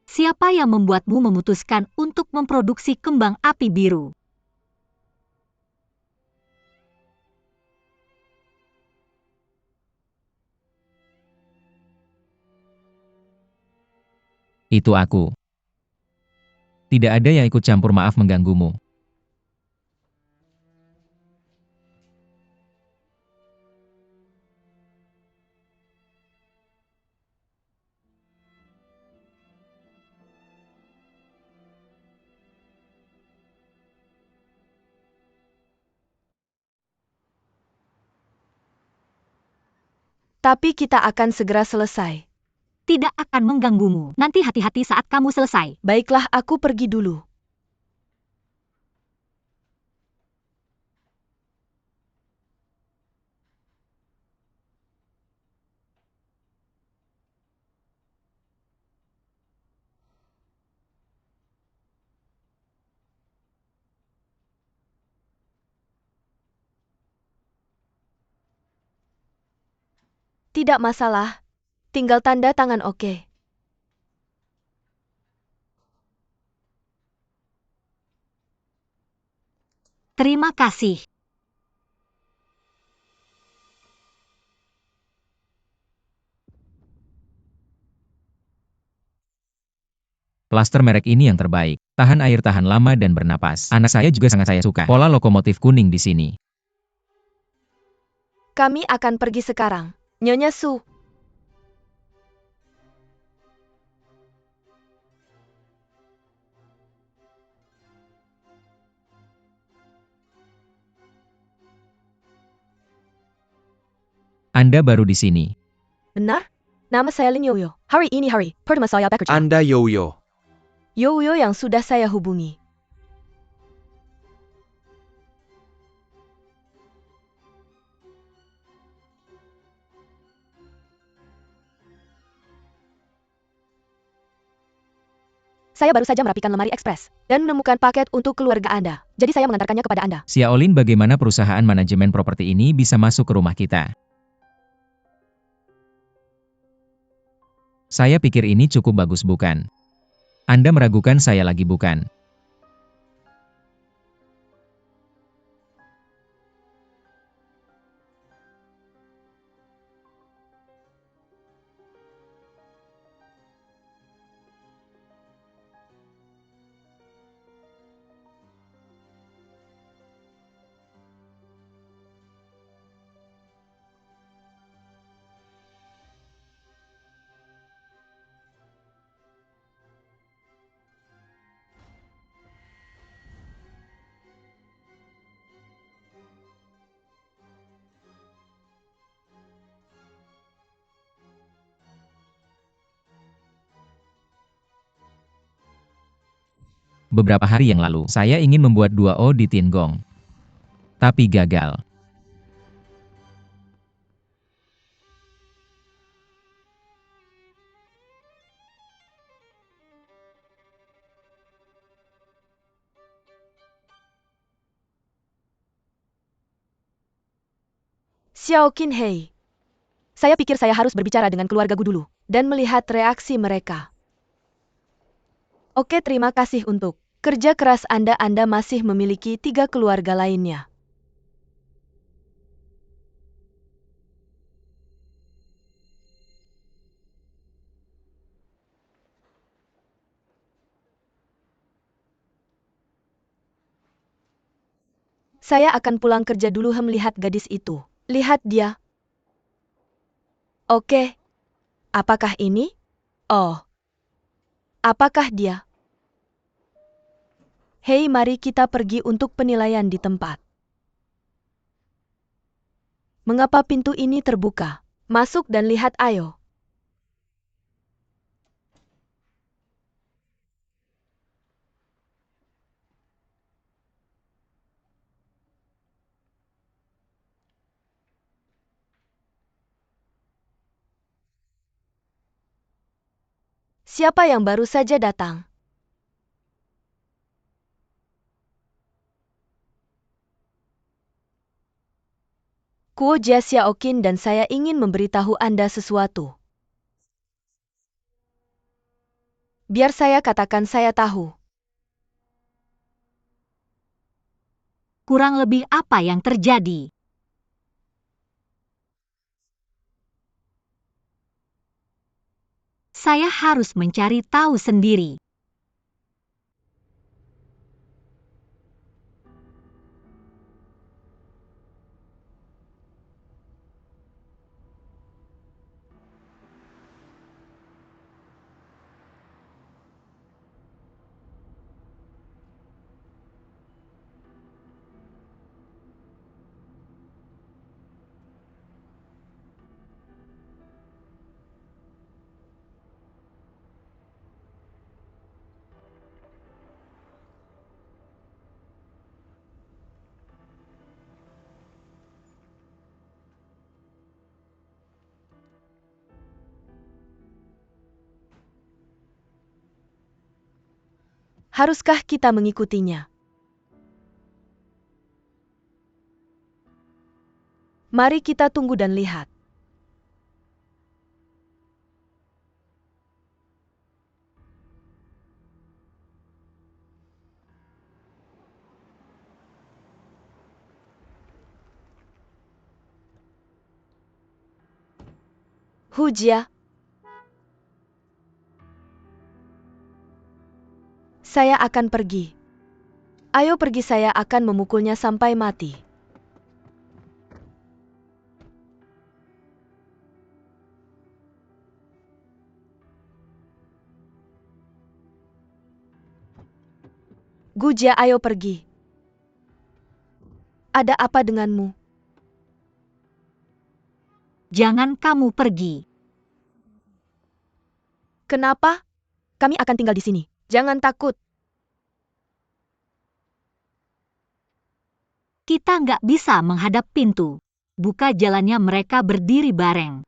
Siapa yang membuatmu memutuskan untuk memproduksi kembang api biru? Itu aku. Tidak ada yang ikut campur, maaf mengganggumu. Tapi kita akan segera selesai. Tidak akan mengganggumu. Nanti hati-hati saat kamu selesai. Baiklah, aku pergi dulu. Tidak masalah. Tinggal tanda tangan, oke. Terima kasih. Plaster merek ini yang terbaik. Tahan air, tahan lama, dan bernapas. Anak saya juga sangat saya suka. Pola lokomotif kuning di sini. Kami akan pergi sekarang. Nyonya Su. Anda baru di sini. Benar? Nama saya Lin Yoyo. Hari ini hari pertama saya bekerja. Anda Yoyo. Yoyo yang sudah saya hubungi. Saya baru saja merapikan lemari ekspres dan menemukan paket untuk keluarga Anda. Jadi saya mengantarkannya kepada Anda. Xiaolin, bagaimana perusahaan manajemen properti ini bisa masuk ke rumah kita? Saya pikir ini cukup bagus, bukan? Anda meragukan saya lagi, bukan? Beberapa hari yang lalu, saya ingin membuat 2O di Tiangong. Tapi gagal. Xiaoqin Hei. Saya pikir saya harus berbicara dengan keluargaku dulu, dan melihat reaksi mereka. Oke, terima kasih untuk kerja keras Anda. Anda masih memiliki 3 keluarga lainnya. Saya akan pulang kerja dulu. Melihat gadis itu. Lihat dia. Oke. Apakah ini? Oh. Apakah dia? Hei, mari kita pergi untuk penilaian di tempat. Mengapa pintu ini terbuka? Masuk dan lihat, ayo. Siapa yang baru saja datang? Kuo Jia Xiaoqin dan saya ingin memberitahu Anda sesuatu. Biar saya katakan saya tahu. Kurang lebih apa yang terjadi? Saya harus mencari tahu sendiri. Haruskah kita mengikutinya? Mari kita tunggu dan lihat. Hu Jia. Saya akan pergi. Ayo pergi, saya akan memukulnya sampai mati. Gu Jia, ayo pergi. Ada apa denganmu? Jangan kamu pergi. Kenapa? Kami akan tinggal di sini. Jangan takut. Kita nggak bisa menghadap pintu. Buka jalannya, mereka berdiri bareng.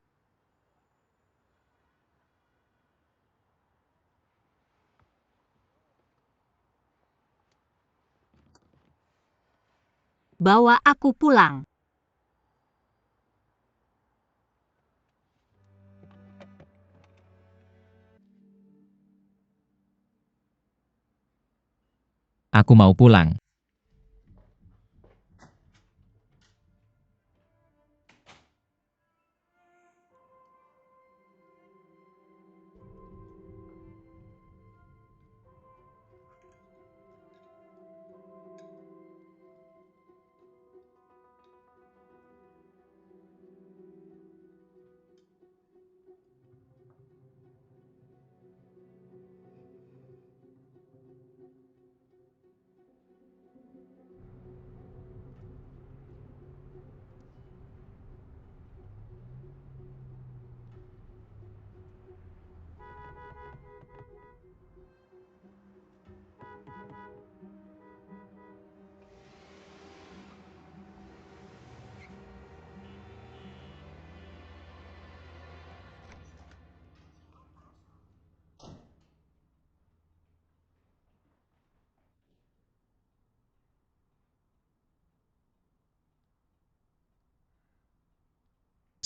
Bawa aku pulang. Aku mau pulang.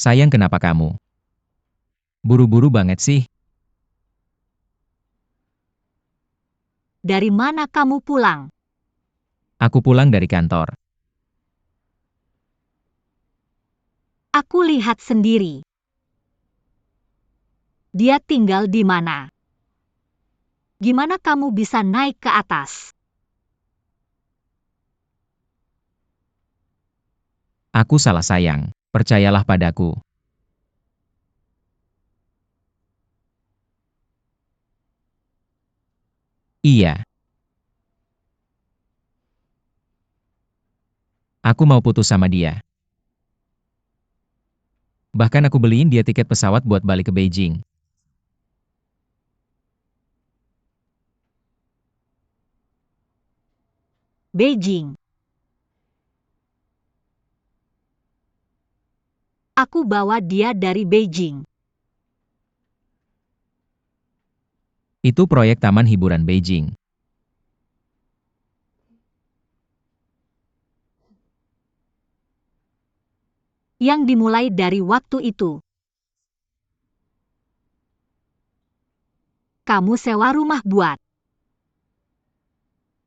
Sayang, kenapa kamu buru-buru banget sih? Dari mana kamu pulang? Aku pulang dari kantor. Aku lihat sendiri. Dia tinggal di mana? Gimana kamu bisa naik ke atas? Aku salah, sayang. Percayalah padaku. Iya. Aku mau putus sama dia. Bahkan aku beliin dia tiket pesawat buat balik ke Beijing. Beijing. Aku bawa dia dari Beijing. Itu proyek Taman Hiburan Beijing. Yang dimulai dari waktu itu. Kamu sewa rumah buat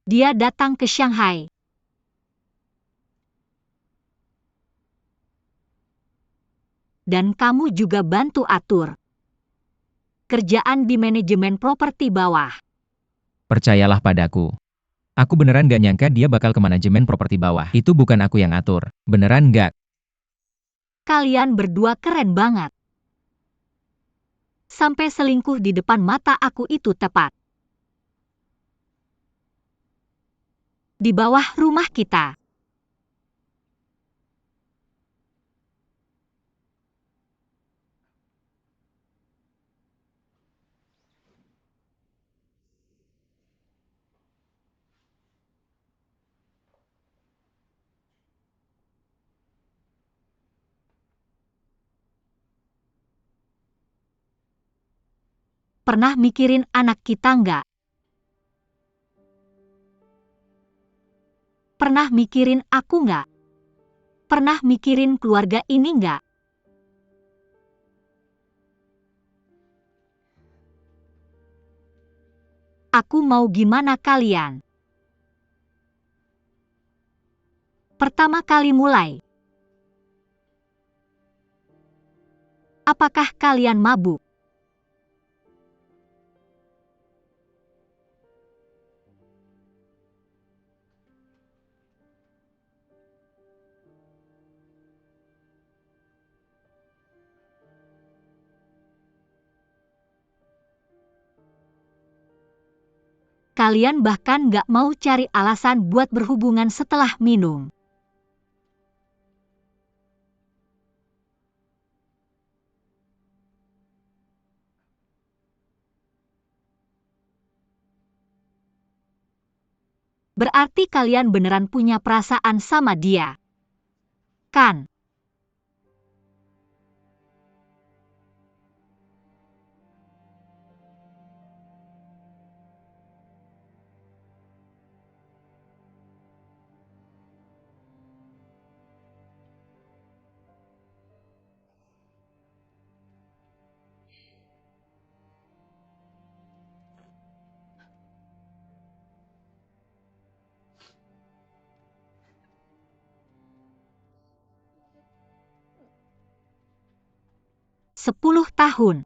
dia datang ke Shanghai. Dan kamu juga bantu atur kerjaan di manajemen properti bawah. Percayalah padaku. Aku beneran gak nyangka dia bakal ke manajemen properti bawah. Itu bukan aku yang atur. Beneran gak? Kalian berdua keren banget. Sampai selingkuh di depan mata aku itu tepat. Di bawah rumah kita. Pernah mikirin anak kita nggak? Pernah mikirin aku nggak? Pernah mikirin keluarga ini nggak? Aku mau gimana kalian? Pertama kali mulai. Apakah kalian mabuk? Kalian bahkan nggak mau cari alasan buat berhubungan setelah minum. Berarti kalian beneran punya perasaan sama dia. Kan? Sepuluh tahun.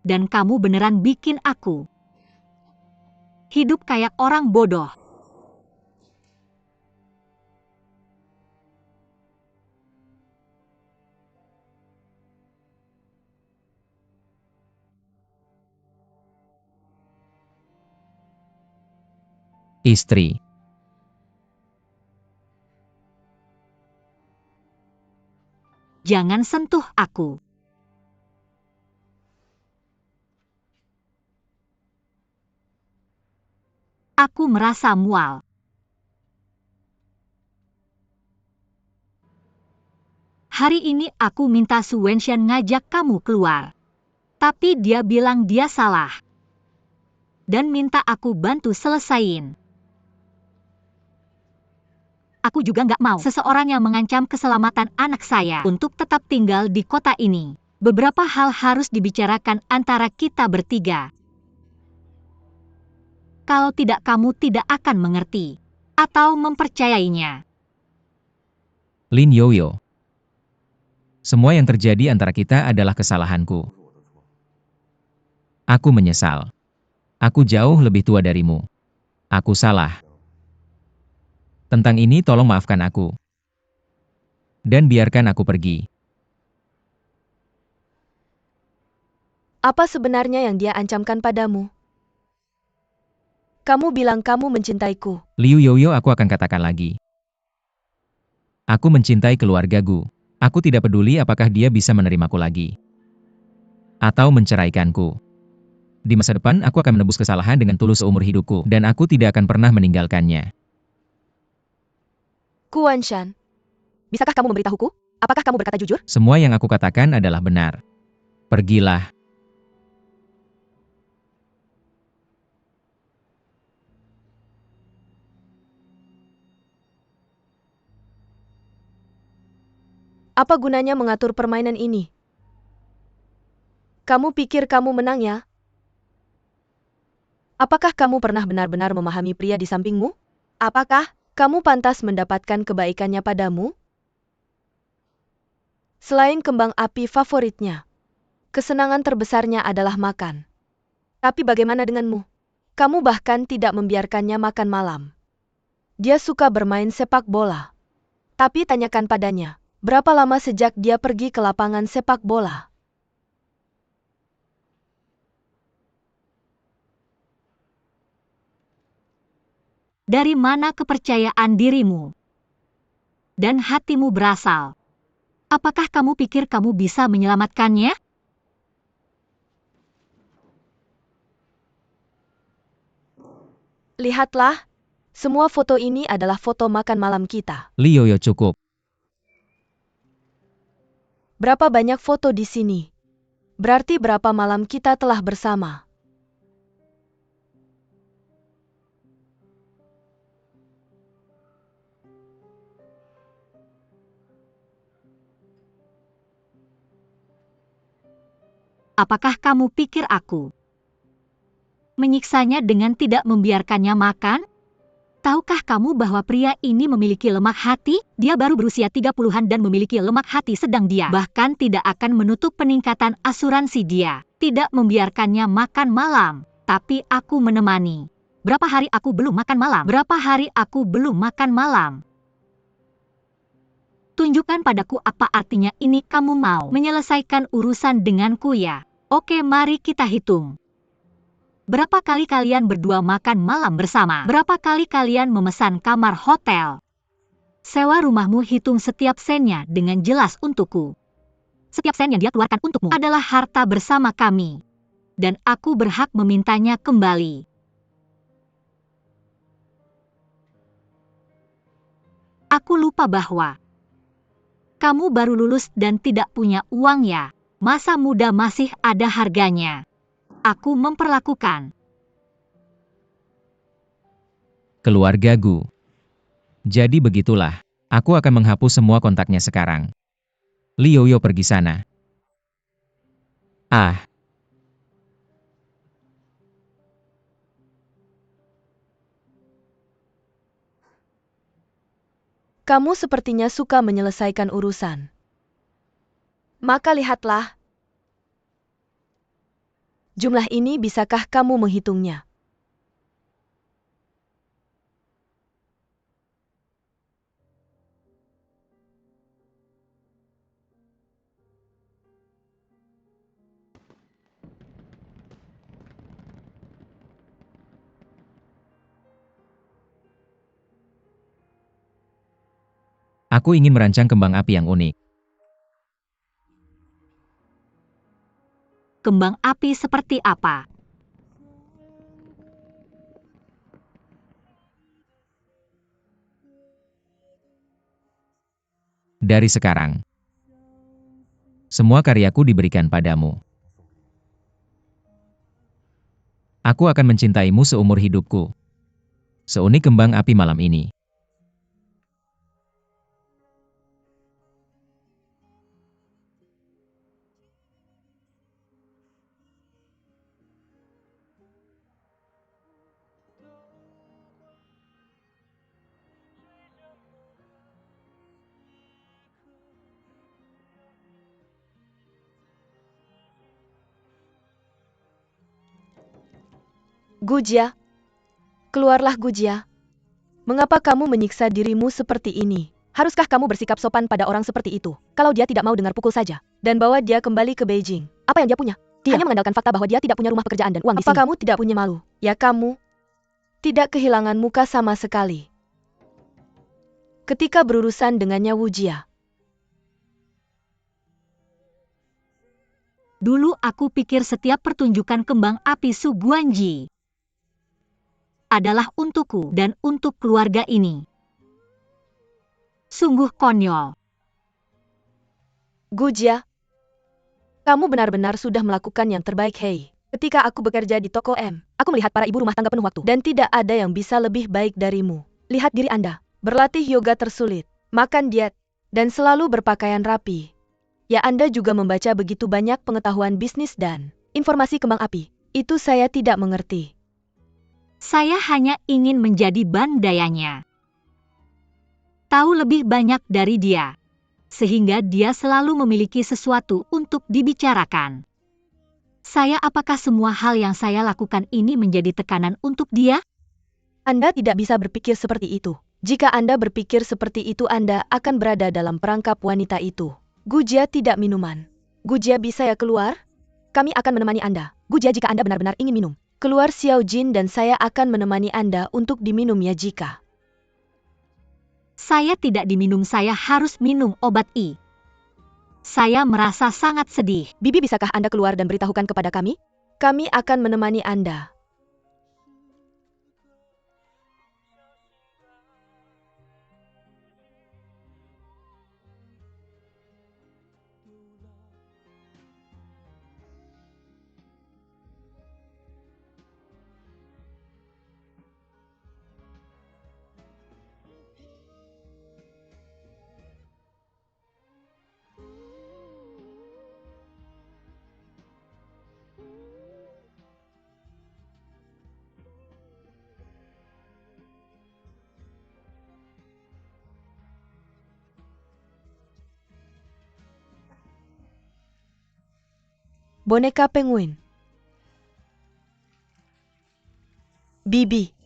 Dan kamu beneran bikin aku hidup kayak orang bodoh. Istri. Jangan sentuh aku. Aku merasa mual. Hari ini aku minta Su Wenshan ngajak kamu keluar. Tapi dia bilang dia salah. Dan minta aku bantu selesain. Aku juga nggak mau seseorang yang mengancam keselamatan anak saya untuk tetap tinggal di kota ini. Beberapa hal harus dibicarakan antara kita bertiga. Kalau tidak, kamu tidak akan mengerti atau mempercayainya. Lin Yoyo. Semua yang terjadi antara kita adalah kesalahanku. Aku menyesal. Aku jauh lebih tua darimu. Aku salah. Tentang ini tolong maafkan aku. Dan biarkan aku pergi. Apa sebenarnya yang dia ancamkan padamu? Kamu bilang kamu mencintaiku. Liu Yoyo, aku akan katakan lagi. Aku mencintai keluargaku. Aku tidak peduli apakah dia bisa menerimaku lagi. Atau menceraikanku. Di masa depan aku akan menebus kesalahan dengan tulus seumur hidupku. Dan aku tidak akan pernah meninggalkannya. Kuan Shan, bisakah kamu memberitahuku? Apakah kamu berkata jujur? Semua yang aku katakan adalah benar. Pergilah. Apa gunanya mengatur permainan ini? Kamu pikir kamu menang ya? Apakah kamu pernah benar-benar memahami pria di sampingmu? Apakah kamu pantas mendapatkan kebaikannya padamu? Selain kembang api favoritnya, kesenangan terbesarnya adalah makan. Tapi bagaimana denganmu? Kamu bahkan tidak membiarkannya makan malam. Dia suka bermain sepak bola. Tapi tanyakan padanya, berapa lama sejak dia pergi ke lapangan sepak bola? Dari mana kepercayaan dirimu dan hatimu berasal? Apakah kamu pikir kamu bisa menyelamatkannya? Lihatlah, semua foto ini adalah foto makan malam kita. Liu Yoyo, cukup. Berapa banyak foto di sini? Berarti berapa malam kita telah bersama? Apakah kamu pikir aku menyiksanya dengan tidak membiarkannya makan? Tahukah kamu bahwa pria ini memiliki lemak hati? Dia baru berusia 30-an dan memiliki lemak hati sedang. Dia bahkan tidak akan menutup peningkatan asuransi dia. Tidak membiarkannya makan malam. Tapi aku menemani. Berapa hari aku belum makan malam? Berapa hari aku belum makan malam? Tunjukkan padaku apa artinya ini. Kamu mau menyelesaikan urusan denganku ya? Oke, mari kita hitung. Berapa kali kalian berdua makan malam bersama? Berapa kali kalian memesan kamar hotel? Sewa rumahmu, hitung setiap sennya dengan jelas untukku. Setiap sen yang dia keluarkan untukmu adalah harta bersama kami. Dan aku berhak memintanya kembali. Aku lupa bahwa kamu baru lulus dan tidak punya uang ya. Masa muda masih ada harganya. Aku memperlakukan Keluargaku. Jadi begitulah. Aku akan menghapus semua kontaknya sekarang. Liu Yoyo, pergi sana. Ah. Kamu sepertinya suka menyelesaikan urusan. Maka lihatlah. Jumlah ini bisakah kamu menghitungnya? Aku ingin merancang kembang api yang unik. kembang api seperti apa. Dari sekarang, semua karyaku diberikan padamu. Aku akan mencintaimu seumur hidupku. Seunik kembang api malam ini. Gujia, keluarlah Gujia. Mengapa kamu menyiksa dirimu seperti ini? Haruskah kamu bersikap sopan pada orang seperti itu? Kalau dia tidak mau dengar, pukul saja. Dan bawa dia kembali ke Beijing. Apa yang dia punya? Dia hanya mengandalkan fakta bahwa dia tidak punya rumah pekerjaan dan uang di sini. Apa kamu tidak punya malu? Ya kamu tidak kehilangan muka sama sekali ketika berurusan dengannya Wu Jia. Dulu aku pikir setiap pertunjukan kembang api Su Guanji adalah untukku dan untuk keluarga ini. Sungguh konyol. Gujia, kamu benar-benar sudah melakukan yang terbaik, Hei. Ketika aku bekerja di toko M, aku melihat para ibu rumah tangga penuh waktu. Dan tidak ada yang bisa lebih baik darimu. Lihat diri Anda, berlatih yoga tersulit, makan diet, dan selalu berpakaian rapi. Ya, Anda juga membaca begitu banyak pengetahuan bisnis dan informasi kembang api. Itu saya tidak mengerti. Saya hanya ingin menjadi bandayanya. Tahu lebih banyak dari dia. Sehingga dia selalu memiliki sesuatu untuk dibicarakan. Apakah semua hal yang saya lakukan ini menjadi tekanan untuk dia? Anda tidak bisa berpikir seperti itu. Jika Anda berpikir seperti itu, Anda akan berada dalam perangkap wanita itu. Gujia tidak minuman. Gujia, bisa ya keluar? Kami akan menemani Anda. Gujia, jika Anda benar-benar ingin minum, keluar Xiao Jin dan saya akan menemani Anda untuk diminum ya jika. Saya tidak diminum, saya harus minum obat I. Saya merasa sangat sedih. Bibi, bisakah Anda keluar dan beritahukan kepada kami? Kami akan menemani Anda. Boneka penguin. Bibi.